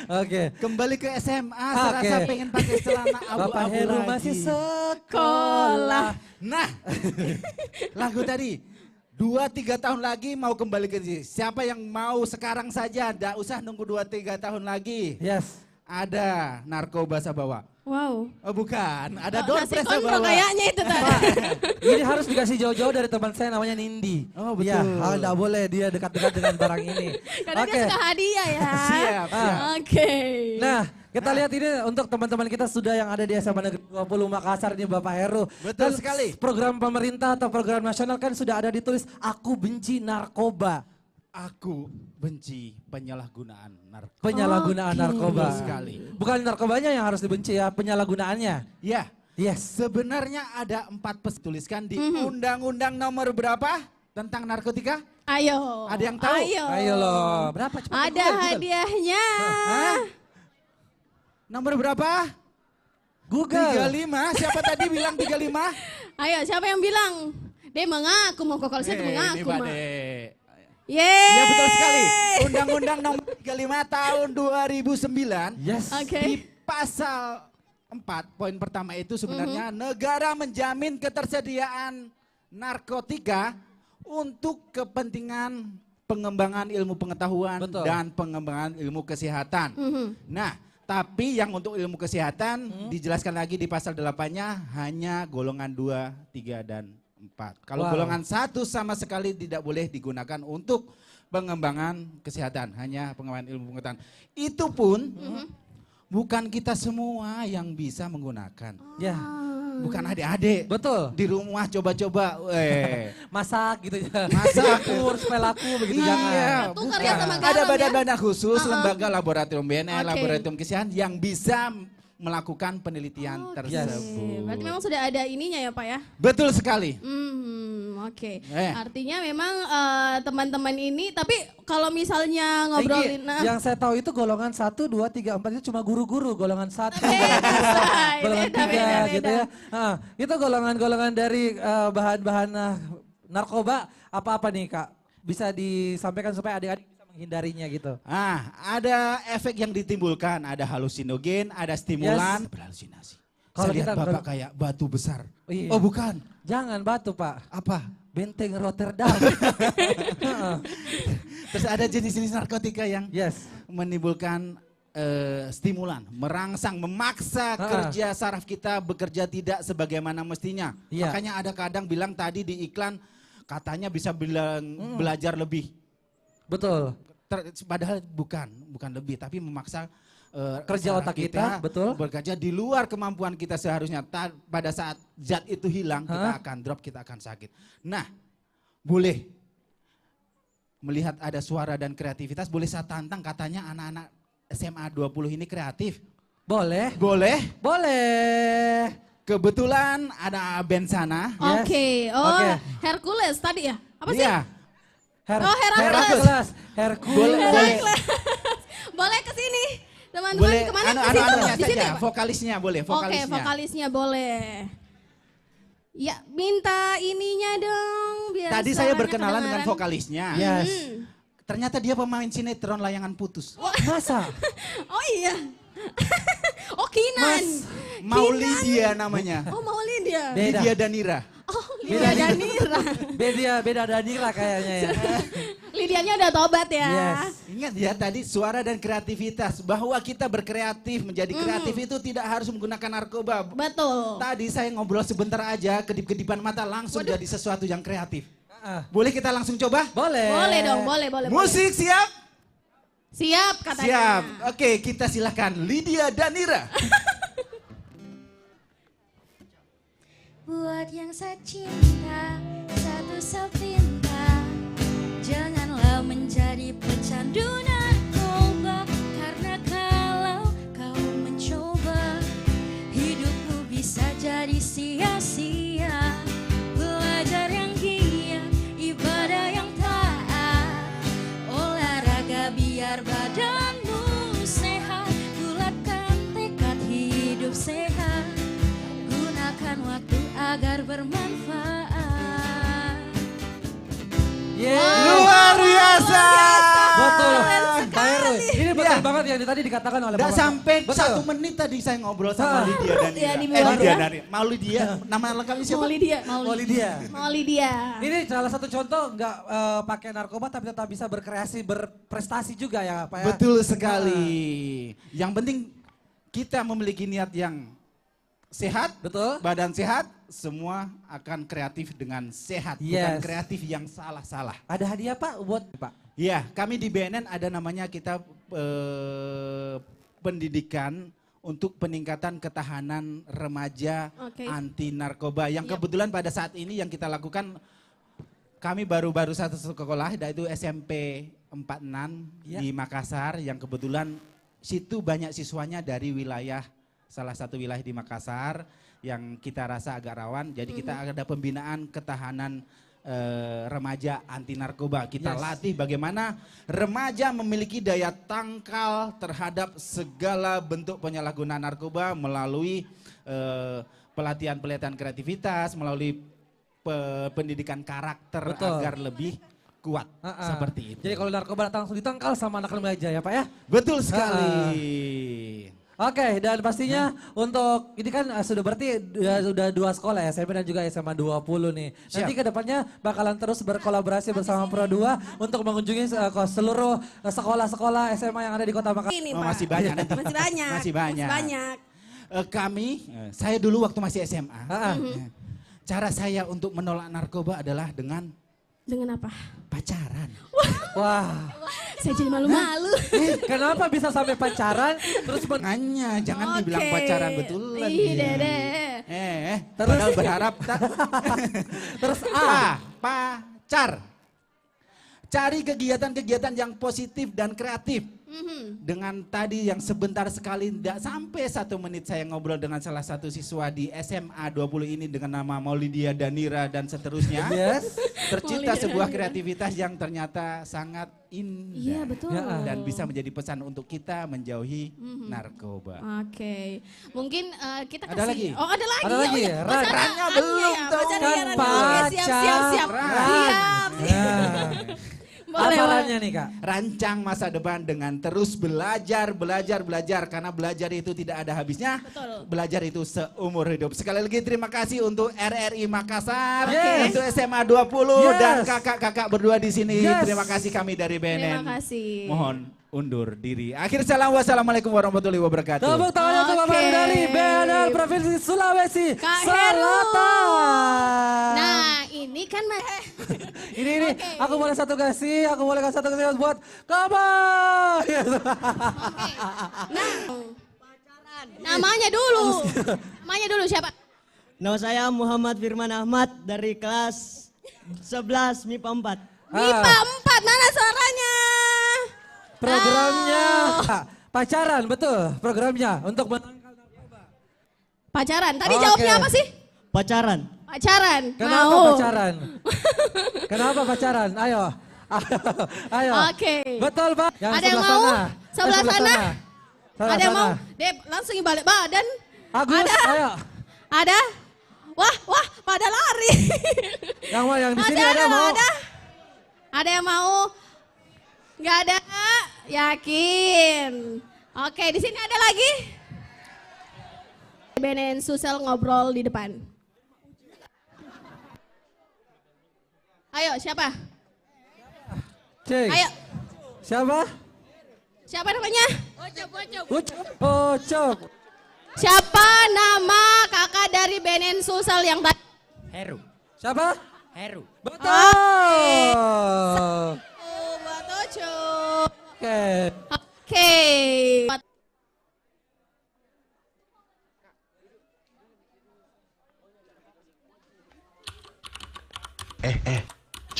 Oke. Kembali ke SMA, serasa pengen pakai celana abu-abu Bapak Heru lagi. masih sekolah. Nah, lagu tadi. 2-3 tahun lagi mau kembali ke sini. Siapa yang mau sekarang saja, tidak usah nunggu 2-3 tahun lagi. Yes. Ada narkoba Sabawa. Wow. Oh bukan, ada Nasi Doorpress kontrol Sabawa. kayaknya itu tadi. Ini harus dikasih jauh-jauh dari teman saya namanya Nindi. Oh betul. Ya, enggak boleh dia dekat-dekat dengan barang ini. Karena dia suka hadiah ya. Siap. Oke. Nah, kita lihat ini untuk teman-teman kita sudah yang ada di SMA Negeri 20 Makassar ini Bapak Heru. Betul Dan sekali. Program pemerintah atau program nasional kan sudah ada ditulis Aku Benci Narkoba. Aku benci penyalahgunaan narkoba. Penyalahgunaan narkoba. Betul sekali. Bukan narkobanya yang harus dibenci ya, penyalahgunaannya. Ya. Yes. Sebenarnya ada 4 tuliskan di Undang-Undang nomor berapa tentang narkotika? Ayo. Ada yang tahu? Ayo loh, berapa? Cepat Ada Google. hadiahnya. Hah? Nomor berapa? Google. 35. Siapa tadi bilang 35? Ayo, siapa yang bilang? Dia mengaku mau kalau saya Ini mengaku Pak mah. De. Yeay. Ya betul sekali. Undang-Undang nomor 35 tahun 2009. Yes. Oke. Di pasal Poin pertama itu sebenarnya negara menjamin ketersediaan narkotika untuk kepentingan pengembangan ilmu pengetahuan dan pengembangan ilmu kesehatan. Nah, tapi yang untuk ilmu kesehatan dijelaskan lagi di pasal 8-nya hanya golongan 2, 3, dan 4. Kalau golongan 1 sama sekali tidak boleh digunakan untuk pengembangan kesehatan, hanya pengembangan ilmu pengetahuan. Itu pun bukan kita semua yang bisa menggunakan. Ya. Bukan adik-adik. Betul. Di rumah coba-coba. Masak gitu ya. Masak. Supaya laku begitu Iya, jangan. bukan. sama garam Ada ya? badan-badan khusus, lembaga laboratorium BNN, Oke. laboratorium kesehatan yang bisa melakukan penelitian tersebut. Berarti memang sudah ada ininya ya Pak ya? Betul sekali. Oke. Eh. Artinya memang teman-teman ini, tapi kalau misalnya ngobrolin, Yang saya tahu itu golongan 1, 2, 3, 4 itu cuma guru-guru, golongan 1, golongan 3 gitu ya. Nah, itu golongan-golongan dari bahan-bahan narkoba apa-apa nih Kak? Bisa disampaikan supaya adik-adik bisa menghindarinya gitu. Ada efek yang ditimbulkan, ada halusinogen, ada stimulan, berhalusinasi. Saya lihat Bapak kayak batu besar. Iya. Oh bukan. Jangan batu Pak. Apa? Benteng Rotterdam. Terus ada jenis-jenis narkotika yang menimbulkan stimulan, merangsang, memaksa kerja saraf kita bekerja tidak sebagaimana mestinya. Iya. Makanya ada kadang bilang tadi di iklan katanya bisa bilang belajar lebih. Betul. Padahal bukan lebih, tapi memaksa kerja saraf otak kita, betul. Bekerja di luar kemampuan kita seharusnya. Pada saat zat itu hilang, kita akan drop, kita akan sakit. Nah, boleh melihat ada suara dan kreativitas, boleh saya tantang katanya anak-anak SMA 20 ini kreatif. Boleh. Boleh? Boleh. Kebetulan ada band sana. Oke. Hercules tadi ya? Apa sih? Iya. Hercules. Boleh. Boleh ke sini. Teman-teman Boleh, kemana? Ke situ, di sini, saja, Pak? vokalisnya boleh, vokalisnya. Oke, vokalisnya boleh. Ya, minta ininya dong. Biar Tadi saya suaranya berkenalan dengan kedengaran. vokalisnya. Ternyata dia pemain sinetron Layangan Putus. Masa? Oh iya. Oh Kinan. Maulidia namanya. Oh Maulidia. Lydia Danira. Oh Lydia Danira. Beda Danira kayaknya ya. Lidianya udah tobat ya. Ingat ya tadi suara dan kreativitas. Bahwa kita berkreatif, menjadi kreatif itu tidak harus menggunakan narkoba. Betul. Tadi saya ngobrol sebentar aja, kedip-kedipan mata langsung jadi sesuatu yang kreatif. Boleh kita langsung coba? Boleh. Boleh dong, boleh. Musik siap? Siap katanya. Siap. Oke, kita silakan Lydia Danira. Buat yang saya cinta, satu sepinta, janganlah menjadi pecandu narkoba. Karena kalau kau mencoba, hidupmu bisa jadi sia-sia. Belajar yang giat, ibadah yang taat, olahraga biar badanmu sehat. Bulatkan tekad hidup sehat, gunakan waktu agar bermanfaat. Luar biasa. Betul. Pak Heru, ini betul banget yang tadi dikatakan oleh Udah Bapak. sampai Betul. 1 menit tadi saya ngobrol sama Lydia Danira. Ya, di bawah. Lydia Danira. Mau Lydia, nama lengkapnya siapa? Maulidia. Ini Ini salah satu contoh nggak pakai narkoba tapi tetap bisa berkreasi, berprestasi juga ya Pak ya. Betul sekali. Yang penting kita memiliki niat yang sehat, badan sehat, semua akan kreatif dengan sehat, bukan kreatif yang salah-salah. Ada hadiah Pak buat Pak? Ya, kami di BNN ada namanya kita pendidikan untuk peningkatan ketahanan remaja anti narkoba. Yang kebetulan pada saat ini yang kita lakukan, kami baru-baru satu sekolah, yaitu SMP 46 di Makassar, yang kebetulan situ banyak siswanya dari wilayah, salah satu wilayah di Makassar yang kita rasa agak rawan. Jadi kita ada pembinaan ketahanan remaja anti narkoba. Kita latih bagaimana remaja memiliki daya tangkal terhadap segala bentuk penyalahgunaan narkoba melalui pelatihan-pelatihan kreativitas, melalui pendidikan karakter agar lebih kuat. Seperti itu. Jadi kalau narkoba datang langsung ditangkal sama anak remaja ya Pak ya? Betul sekali. Oke, dan pastinya untuk ini kan sudah berarti sudah 2 sekolah ya, SMP dan juga SMA 20 nih. Nanti ke depannya bakalan terus berkolaborasi bersama Pro 2 untuk mengunjungi seluruh sekolah-sekolah SMA yang ada di Kota Makassar. Masih banyak nanti. Masih banyak. Masih banyak. Saya dulu waktu masih SMA, cara saya untuk menolak narkoba adalah dengan apa? Pacaran. Wah. Saya jadi malu-malu. Kenapa bisa sampai pacaran? Terus makanya jangan dibilang pacaran betulan. Iya deh. Terus berharap terus pacar. Cari kegiatan-kegiatan yang positif dan kreatif. Dengan tadi yang sebentar sekali, tidak sampai 1 menit saya ngobrol dengan salah satu siswa di SMA 20 ini dengan nama Maulidia Danira dan seterusnya. Yes. Tercipta sebuah kreativitas yang ternyata sangat indah. Iya betul. Dan bisa menjadi pesan untuk kita menjauhi narkoba. Oke. Mungkin kita kasih. Ada lagi? Oh ada lagi. Ada lagi ya? Rannya belum tuh. Siap. Apa rannya nih Kak? Rancang masa depan dengan terus belajar. Karena belajar itu tidak ada habisnya. Betul. Belajar itu seumur hidup. Sekali lagi terima kasih untuk RRI Makassar. Yes. Untuk SMA 20 dan kakak-kakak berdua di sini. Yes. Terima kasih kami dari BNN. Terima kasih. Mohon undur diri. Akhir salam, wassalamualaikum warahmatullahi wabarakatuh. Tepuk tangan untuk Bapak dari BNN Provinsi Sulawesi Selatan. Nah ini kan Ini aku boleh satu kasih buat kamu. Namanya dulu siapa? Nama saya Muhammad Firman Ahmad dari kelas 11 MIPA 4. MIPA 4, mana suaranya? Programnya pacaran, betul programnya untuk pacaran. Tadi jawabnya apa sih? Pacaran. Kenapa Mau. pacaran? Kenapa pacaran? Ayo. Oke. Betul Pak. Yang ada yang mau? Sebelah sana. Ada yang mau? Dep, langsung balik badan. Agus, ada. Ayo. Ada? Wah, pada lari. Yang di sini ada mau? Ada yang mau? Nggak ada? Yakin? Oke, di sini ada lagi? BNN Sulsel ngobrol di depan. Ayo, siapa? Cek. Ayo. Siapa namanya? Ocok. Siapa nama kakak dari BNN Sulsel yang tadi? Heru. Siapa? Heru. Betul. Buat Ocok. Oke.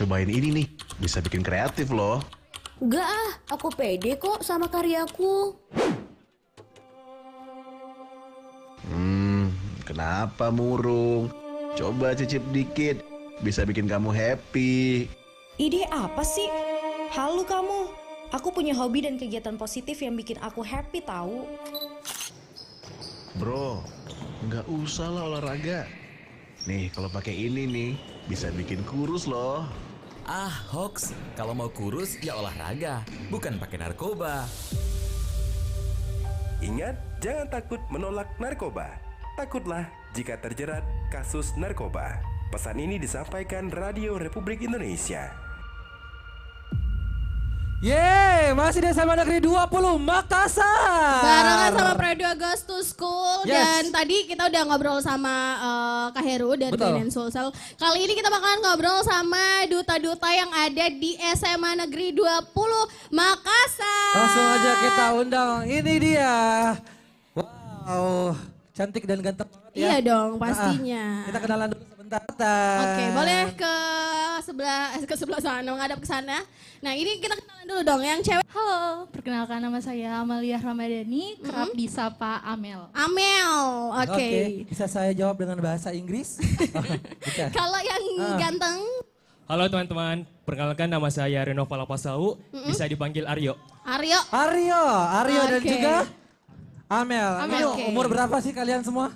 Cobain ini nih, bisa bikin kreatif loh. Enggak ah, aku pede kok sama karyaku. Kenapa murung? Coba cicip dikit, bisa bikin kamu happy. Ide apa sih? Halu kamu. Aku punya hobi dan kegiatan positif yang bikin aku happy tahu. Bro, nggak usah lah olahraga. Nih, kalau pakai ini nih, bisa bikin kurus loh. Ah, hoax. Kalau mau kurus ya olahraga, bukan pakai narkoba. Ingat, jangan takut menolak narkoba. Takutlah jika terjerat kasus narkoba. Pesan ini disampaikan Radio Republik Indonesia. Yeay, masih di SMA Negeri 20 Makassar. Barengan sama Pro 2 Goes to School. Yes. Dan tadi kita udah ngobrol sama Kak Heru dari BNN Sulsel. Kali ini kita bakalan ngobrol sama duta-duta yang ada di SMA Negeri 20 Makassar. Langsung aja kita undang, ini dia. Wow, cantik dan ganteng banget ya. Iya dong, pastinya. Kita kenalan dulu sebentar. Oke, boleh ke sebelah sana, menghadap ke sana. Nah, ini kita kenalan dulu dong yang cewek. Halo, perkenalkan nama saya Amalia Ramadhani, kerap disapa Amel. Amel, oke. Bisa saya jawab dengan bahasa Inggris? Kalau yang ganteng? Halo teman-teman, perkenalkan nama saya Reno Palapasau, bisa dipanggil Aryo. Aryo dan juga Amel. Ini Oke. umur berapa sih kalian semua?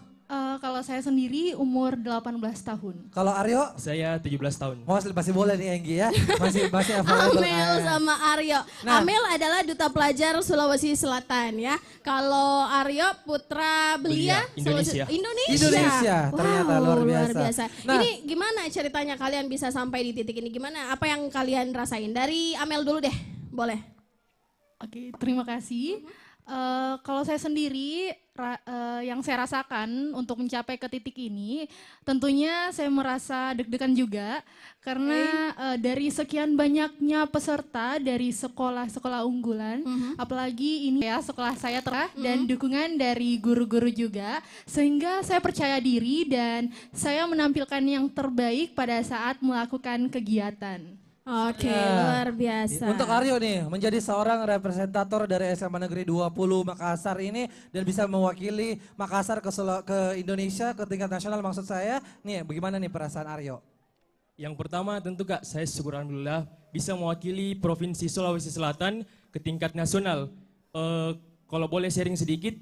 Kalau Kalau saya sendiri umur 18 tahun. Kalau Aryo? Saya 17 tahun. Masih boleh nih Enggi ya. Masih available. Amel sama Aryo. Nah. Amel adalah duta pelajar Sulawesi Selatan ya. Kalau Aryo putra belia Indonesia. Indonesia. Ternyata luar biasa. Nah, ini gimana ceritanya kalian bisa sampai di titik ini? Gimana? Apa yang kalian rasain? Dari Amel dulu deh, boleh. Oke, terima kasih. Kalau saya sendiri, yang saya rasakan untuk mencapai ke titik ini, tentunya saya merasa deg-degan juga karena dari sekian banyaknya peserta dari sekolah-sekolah unggulan, apalagi ini ya sekolah saya dan dukungan dari guru-guru juga, sehingga saya percaya diri dan saya menampilkan yang terbaik pada saat melakukan kegiatan. Oke, luar biasa. Untuk Aryo nih, menjadi seorang representator dari SMA Negeri 20 Makassar ini dan bisa mewakili Makassar ke Indonesia, ke tingkat nasional maksud saya. Nih, bagaimana nih perasaan Aryo? Yang pertama tentu Kak, saya syukur alhamdulillah bisa mewakili Provinsi Sulawesi Selatan ke tingkat nasional. Kalau boleh sharing sedikit,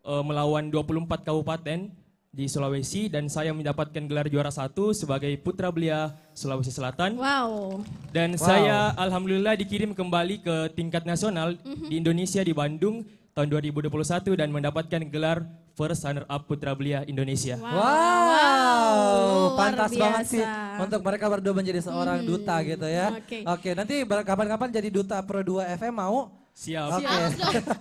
melawan 24 kabupaten di Sulawesi dan saya mendapatkan gelar juara 1 sebagai putra belia Sulawesi Selatan. Wow. Dan saya alhamdulillah dikirim kembali ke tingkat nasional di Indonesia di Bandung tahun 2021 dan mendapatkan gelar First Runner Up Putra Belia Indonesia. Wow, pantas banget sih untuk mereka berdua menjadi seorang duta gitu ya. Oke, nanti kapan-kapan jadi duta Pro 2 FM mau? Siap.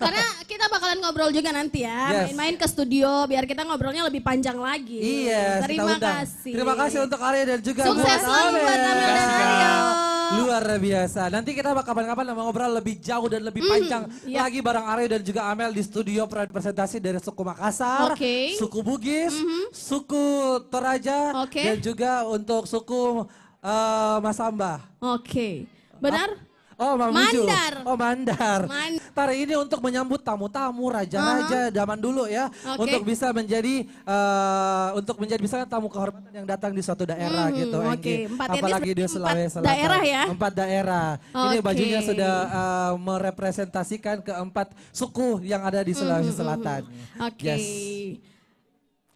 Karena kita bakalan ngobrol juga nanti ya, main-main ke studio biar kita ngobrolnya lebih panjang lagi. Iya, terima kasih. Terima kasih untuk Arya dan juga sukses selalu buat Amel dan Aryo. Luar biasa. Nanti kita kapan-kapan ngobrol lebih jauh dan lebih panjang lagi bareng Arya dan juga Amel di studio presentasi dari suku Makassar, suku Bugis, suku Toraja, dan juga untuk suku Masamba. Benar? Oh, Mandar. Oh, Mandar. Hari ini untuk menyambut tamu-tamu, raja-raja zaman dulu ya, untuk bisa menjadi misalnya tamu kehormatan yang datang di suatu daerah gitu. Apalagi di Sulawesi Selatan. Daerah ya? 4 daerah. Ini bajunya sudah merepresentasikan ke-4 suku yang ada di Sulawesi Selatan.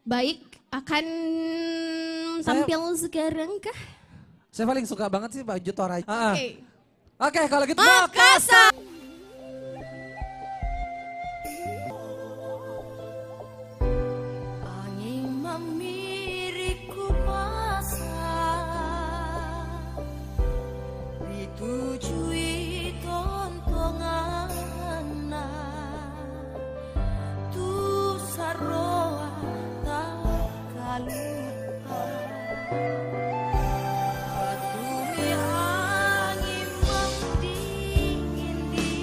Baik, akan tampil sekarang kah? Saya paling suka banget sih baju Toraja. Oke, kalau gitu Makassar. Angin memiriku pasar, ditujui tontongan tu saroa tak kalupa. Batumi angin mendingin di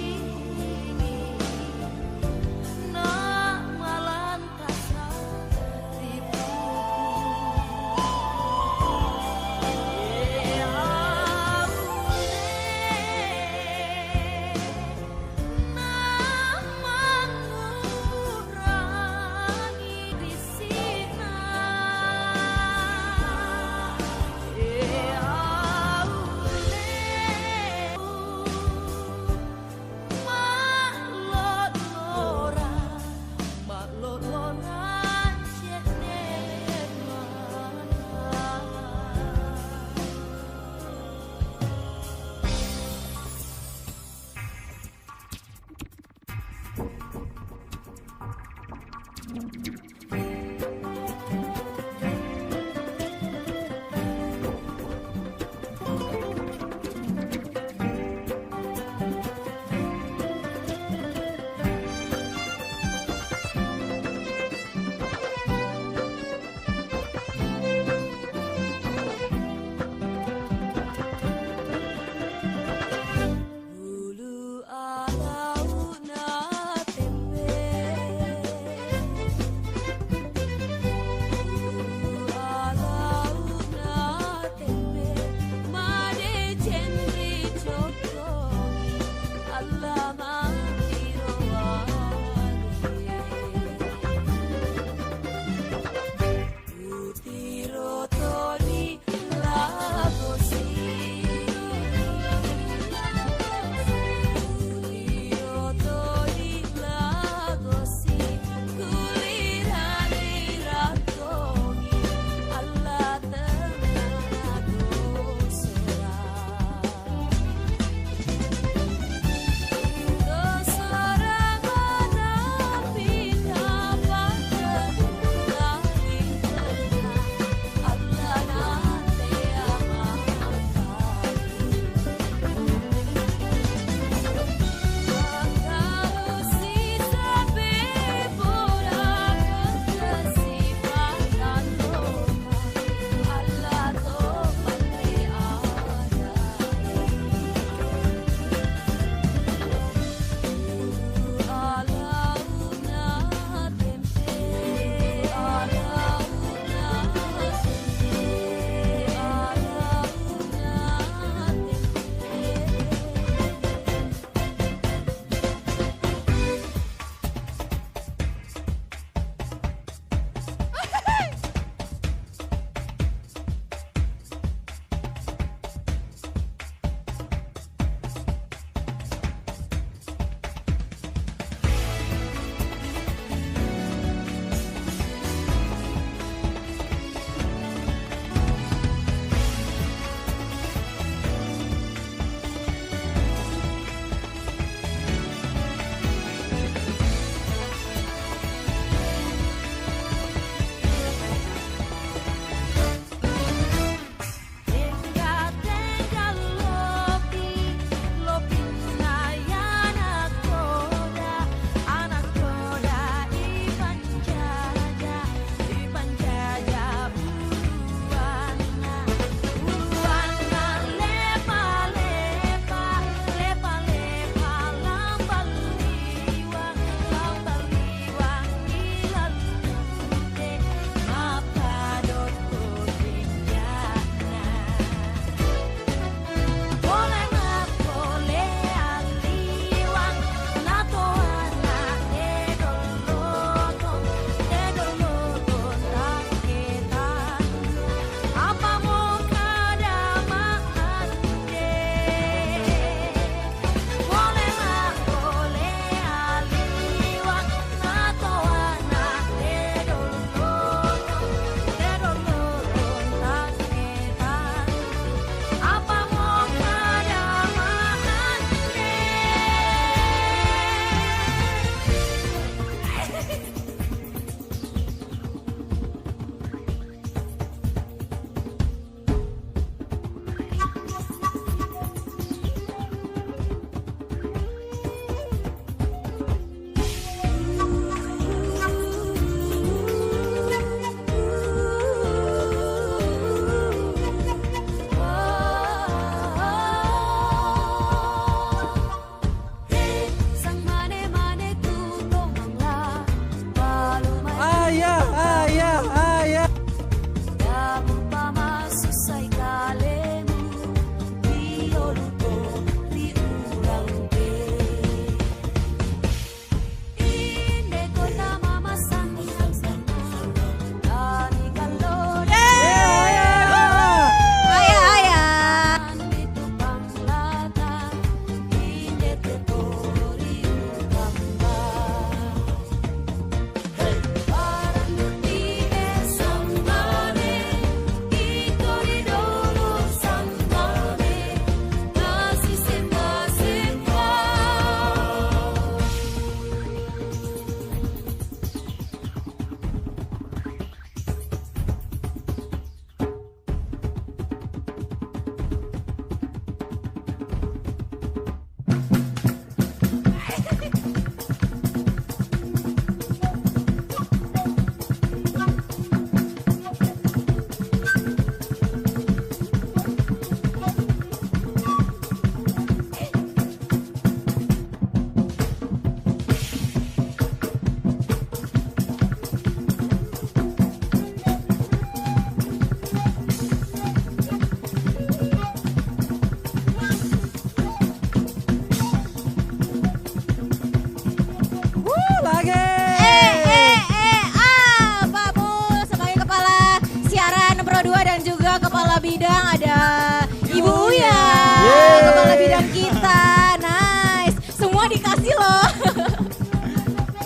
Semua dikasih loh.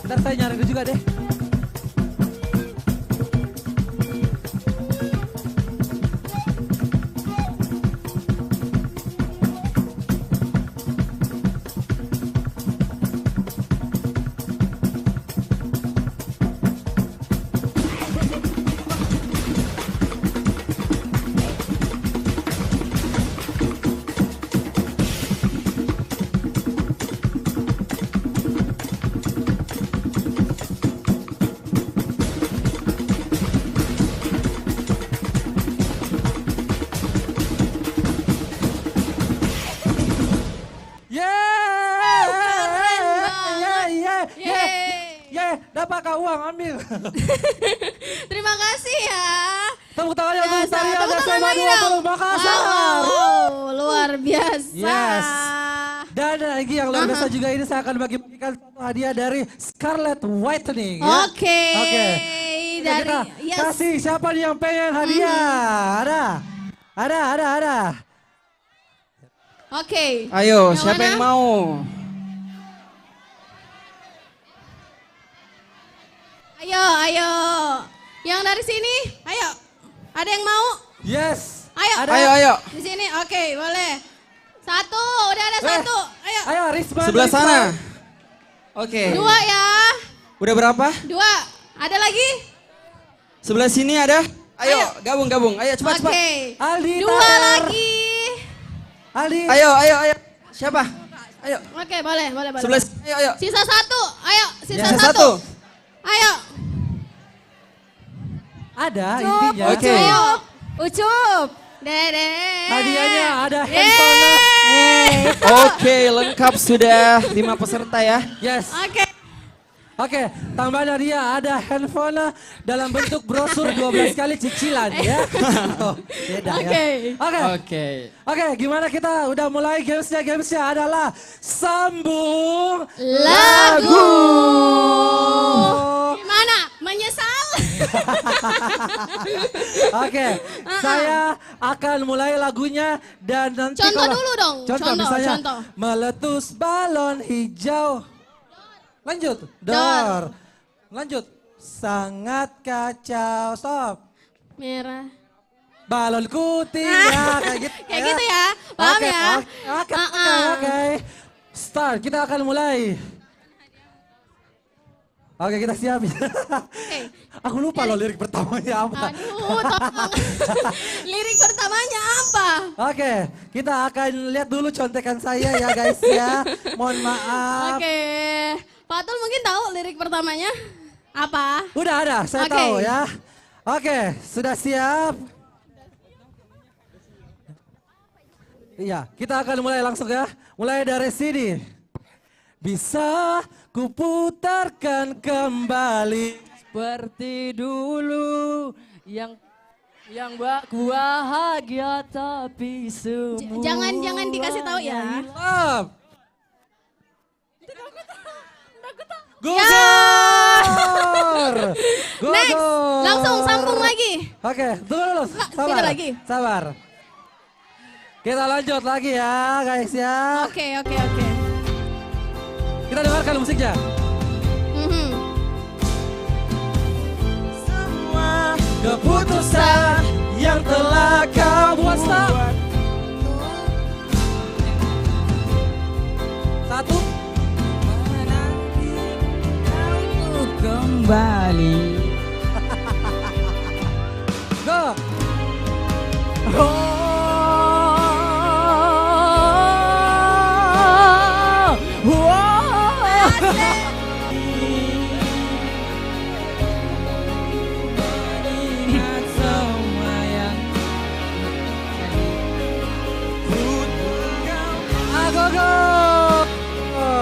Ntar saya nyari juga deh. Dapat kau uang ambil. Terima kasih ya. Tepuk tangannya untuk tarian tepuk tangan SMA lagi 20 dong. Makassar. Wow, luar biasa. Yes. Dan lagi yang luar biasa juga ini saya akan bagi-bagikan satu hadiah dari Scarlet Whitening. Ya. Oke. Dari Kita kasih siapa nih yang pengen hadiah? Ada. Oke. Ayo, Yang siapa mana? yang mau? Ayo. Yang dari sini, ayo. Ada yang mau? Yes. Ayo. Ayo. Di sini, oke, boleh. Satu, udah ada satu. Ayo. Ayo, Risman. Sebelah sana. Oke. Dua ya. Udah berapa? Dua. Ada lagi? Sebelah sini ada? Ayo, gabung. Ayo cepat. Oke. Aldi. Dua lagi. Aldi. Ayo. Siapa? Ayo. Oke, boleh. Sebelah sini, ayo. Sisa satu. Ayo, sisa Sisa satu. satu. Ayo. Ada intinya. Oke. Ayo. Ucup. Dede. Hadiahnya ada handphone. Oke, lengkap sudah 5 peserta ya. Yes. Oke. Tambahan hadiah ada handphone dalam bentuk brosur 12 kali cicilan ya. Oh, beda ya. Oke, gimana kita udah mulai gamesnya adalah sambung lagu. Gimana? Menyesal? Oke, saya akan mulai lagunya dan nanti Contoh dulu dong. Contoh misalnya contoh. meletus balon hijau. Lanjut. Dor. Lanjut. Sangat kacau. Stop. Merah. Balon kuting ya kayak gitu. Kayak gitu ya. Paham ya? Oke. Start. Kita akan mulai. Oke, kita siap. Aku lupa loh lirik pertamanya apa. Aduh, tolong. Lirik pertamanya apa? Oke, kita akan lihat dulu contekan saya ya guys ya. Mohon maaf. Oke. Fatul mungkin tahu lirik pertamanya apa? Udah ada, saya Oke. tahu ya. Oke, sudah siap? Iya, kita akan mulai langsung ya. Mulai dari sini. Bisa kuputarkan kembali seperti dulu yang bahagia tapi semua. Jangan dikasih tahu ya. Gugor! Next, langsung sambung lagi. Oke, tunggu dulu. Sabar. Kita lagi. Sabar. Kita lanjut lagi ya guys ya. Oke. Kita dengarkan musiknya. Semua keputusan yang telah kau buat. Satu. Kembali. Go.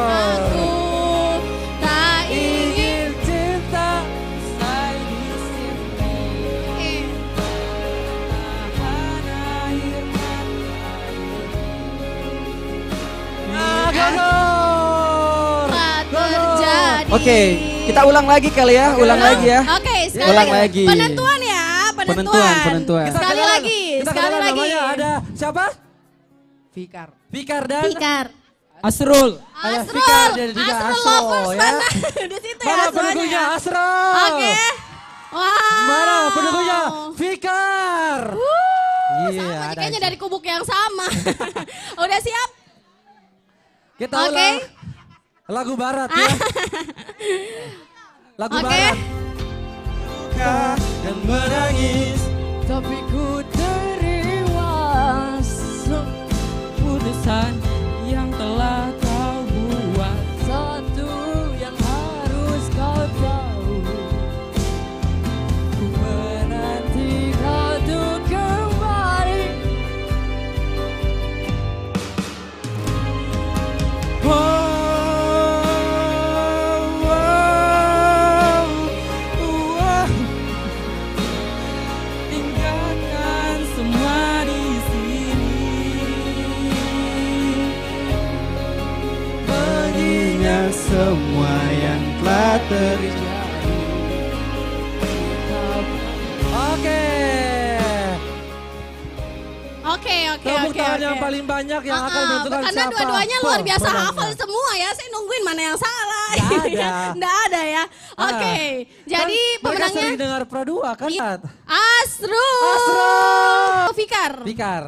Aku tak ingin cinta Saya di sini. terjadi. Oke, kita ulang lagi kali ya, ulang lagi ya. Oke, sekali Ulang lagi. lagi. Penentuan ya, penentuan. Penentuan. Sekali lagi, Kita sekali kenalan lagi. namanya ada siapa? Fikar. Fikar dan? Fikar. Asrul. Ada Asrul. Fikar dan juga Asrul Asro lovers ya. mana? Di situ ya Mana semuanya pendukungnya ya. Asrul? Oke. Wow. Mana pendukungnya Fikar? Iya, Sama ada. kayaknya dari kubuk yang sama. Udah siap? Kita Oke. ulang lagu barat ya. Lagu Oke. barat. Dan menangis, Tapi ku terima keputusan yang telah kau buat. Satu yang harus kau tahu, ku menanti kau untuk kembali. tinggalkan semua di sini. Mengingat semua yang telah terjadi. Oke. Oke. Tepuk tangan yang paling banyak yang akan menentukan Karena siapa. dua-duanya luar biasa pemenangnya. hafal semua ya. Saya nungguin mana yang salah. Nggak ada. Nggak ada ya. Oke. Jadi Kan mereka pemenangnya sering dengar Pro 2 kan? Asrul. Fikar. Fikar.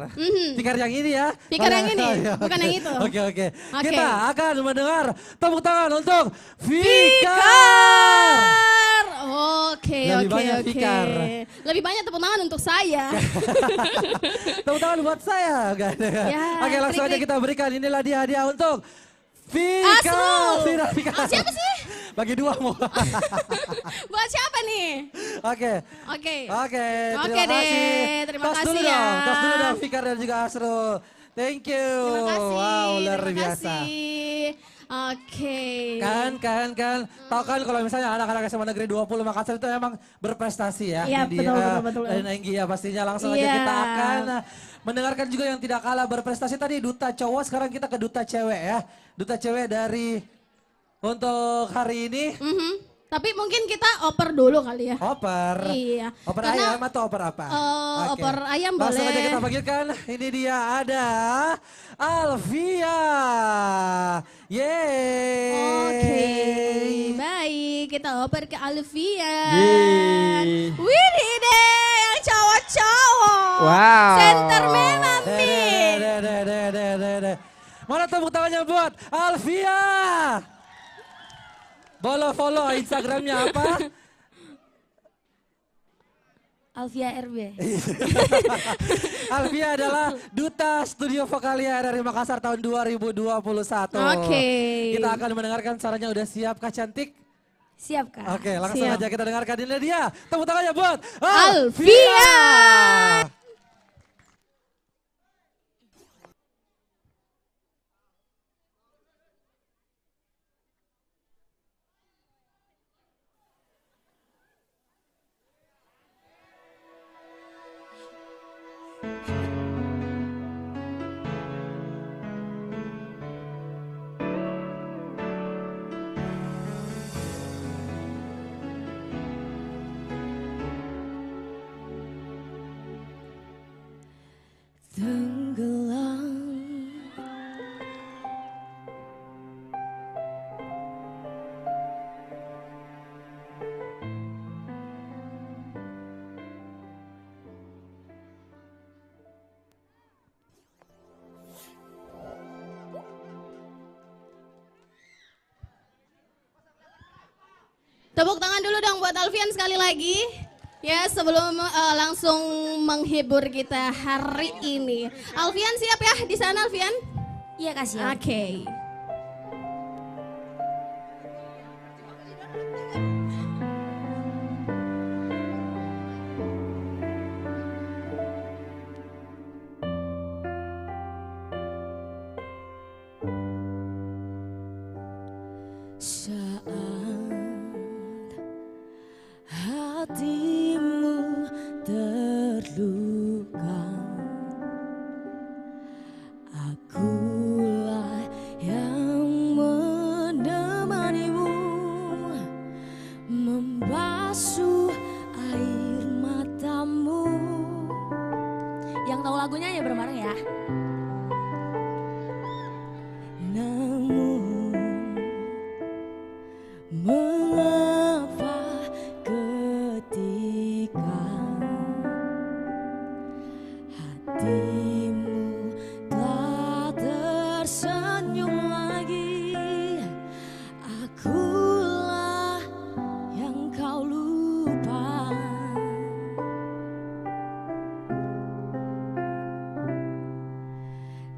Fikar yang ini ya. Fikar yang ini, Oke, bukan oke. yang itu. Oke. Oke. Kita akan mendengar tepuk tangan untuk Fikar. Fikar. Oke. Lebih banyak Fikar. Lebih banyak tepuk tangan untuk saya. Tepuk tangan buat saya. Gak ada. Ya, Oke, langsung aja klik-klik. kita berikan. Inilah dia hadiah untuk Fikar. Asrul. Fikar. Siapa sih? Bagi dua mau. Buat siapa nih? Oke. Oke. Oke, Oke terima deh, kasih. terima Tos kasih dulu ya. dong, tos dulu dong Fikar dan juga Asrul. Thank you. Terima kasih. Wow, luar terima biasa. kasih. Oke. Kan. Tahu kan kalau misalnya anak-anak SMA Negeri 20 Makassar itu emang berprestasi ya. Iya, Di, betul. Dan Enggi ya pastinya langsung aja Iya. kita akan mendengarkan juga yang tidak kalah berprestasi tadi duta cowok, sekarang kita ke duta cewek ya. Duta cewek dari untuk hari ini. Tapi mungkin kita oper dulu kali ya. Oper. Iya. Oper Karena, ayam atau oper apa? Oke. Oper ayam Langsung boleh. aja kita panggilkan. Ini dia ada Alvia. Yeay. Oke, baik. Kita oper ke Alfian. Yeay. Widih deh, yang cowok-cowok. Wow. Centerman nih. Deh. Mana tepuk tangannya buat Alvia? Boleh follow Instagramnya apa? Alvia RB. Alvia adalah Duta Studio Vokalia RRI Makassar tahun 2021. Oke. Kita akan mendengarkan suaranya, udah siap Kak Cantik? Siap Kak. Oke, langsung Siap. aja kita dengarkan ini dia. Tepuk tangannya buat Alvia. Tenggelam Tepuk tangan dulu dong buat Alfian sekali lagi. Ya, sebelum langsung menghibur kita hari ini. Alfian siap ya di sana, Alfian? Iya Kak, siap. Oke. saat hatimu terluka, akulah yang menemanimu, membasuh air matamu. Yang tahu lagunya ya bareng-bareng ya. Nah, tersenyum lagi. Akulah yang kau lupa.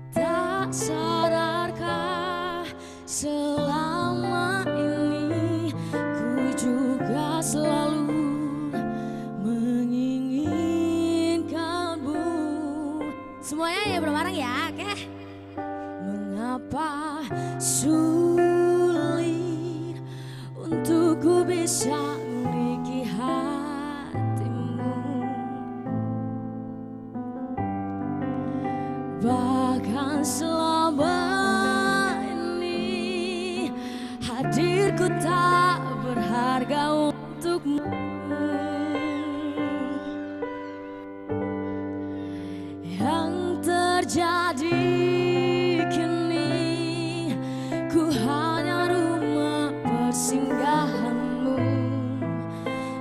Tak sadarkah selama ini ku juga selalu menginginkanmu. Semuanya ya bareng-bareng ya, oke? Mengapa sulit untuk ku bisa memiliki hatimu? Bahkan selama ini hadirku tak berharga untukmu. Yang terjadi kini ku hanya rumah persinggahanmu.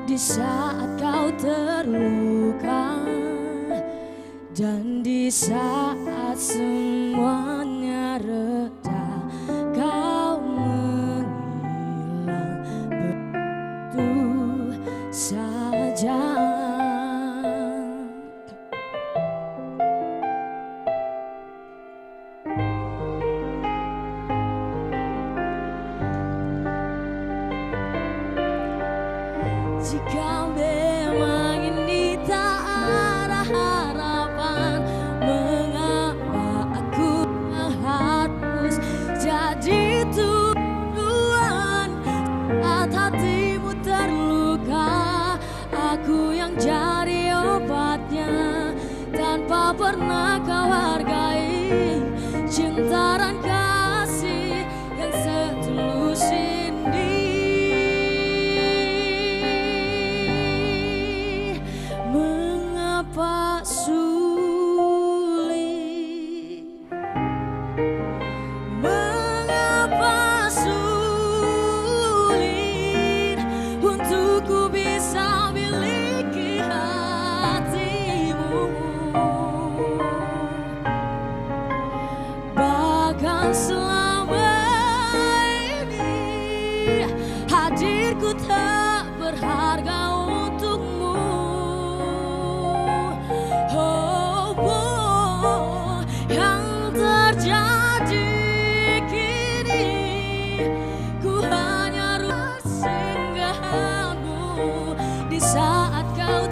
Di saat kau terluka dan di saat semuanya reda, kau menghilang begitu saja. Jika memang ini tak ada harapan, mengapa aku harus jadi tujuan? Saat hatimu terluka, aku yang jadi obatnya. Tanpa pernah kau hargai cinta dan kasih yang setulus ini. Mengapa sulit? Mengapa sulit untuk ku bisa miliki hatimu? Bahkan selama ini hadirku tak berharga untukmu. Yang terjadi kini ku hanya rumah singgahanmu. Di saat kau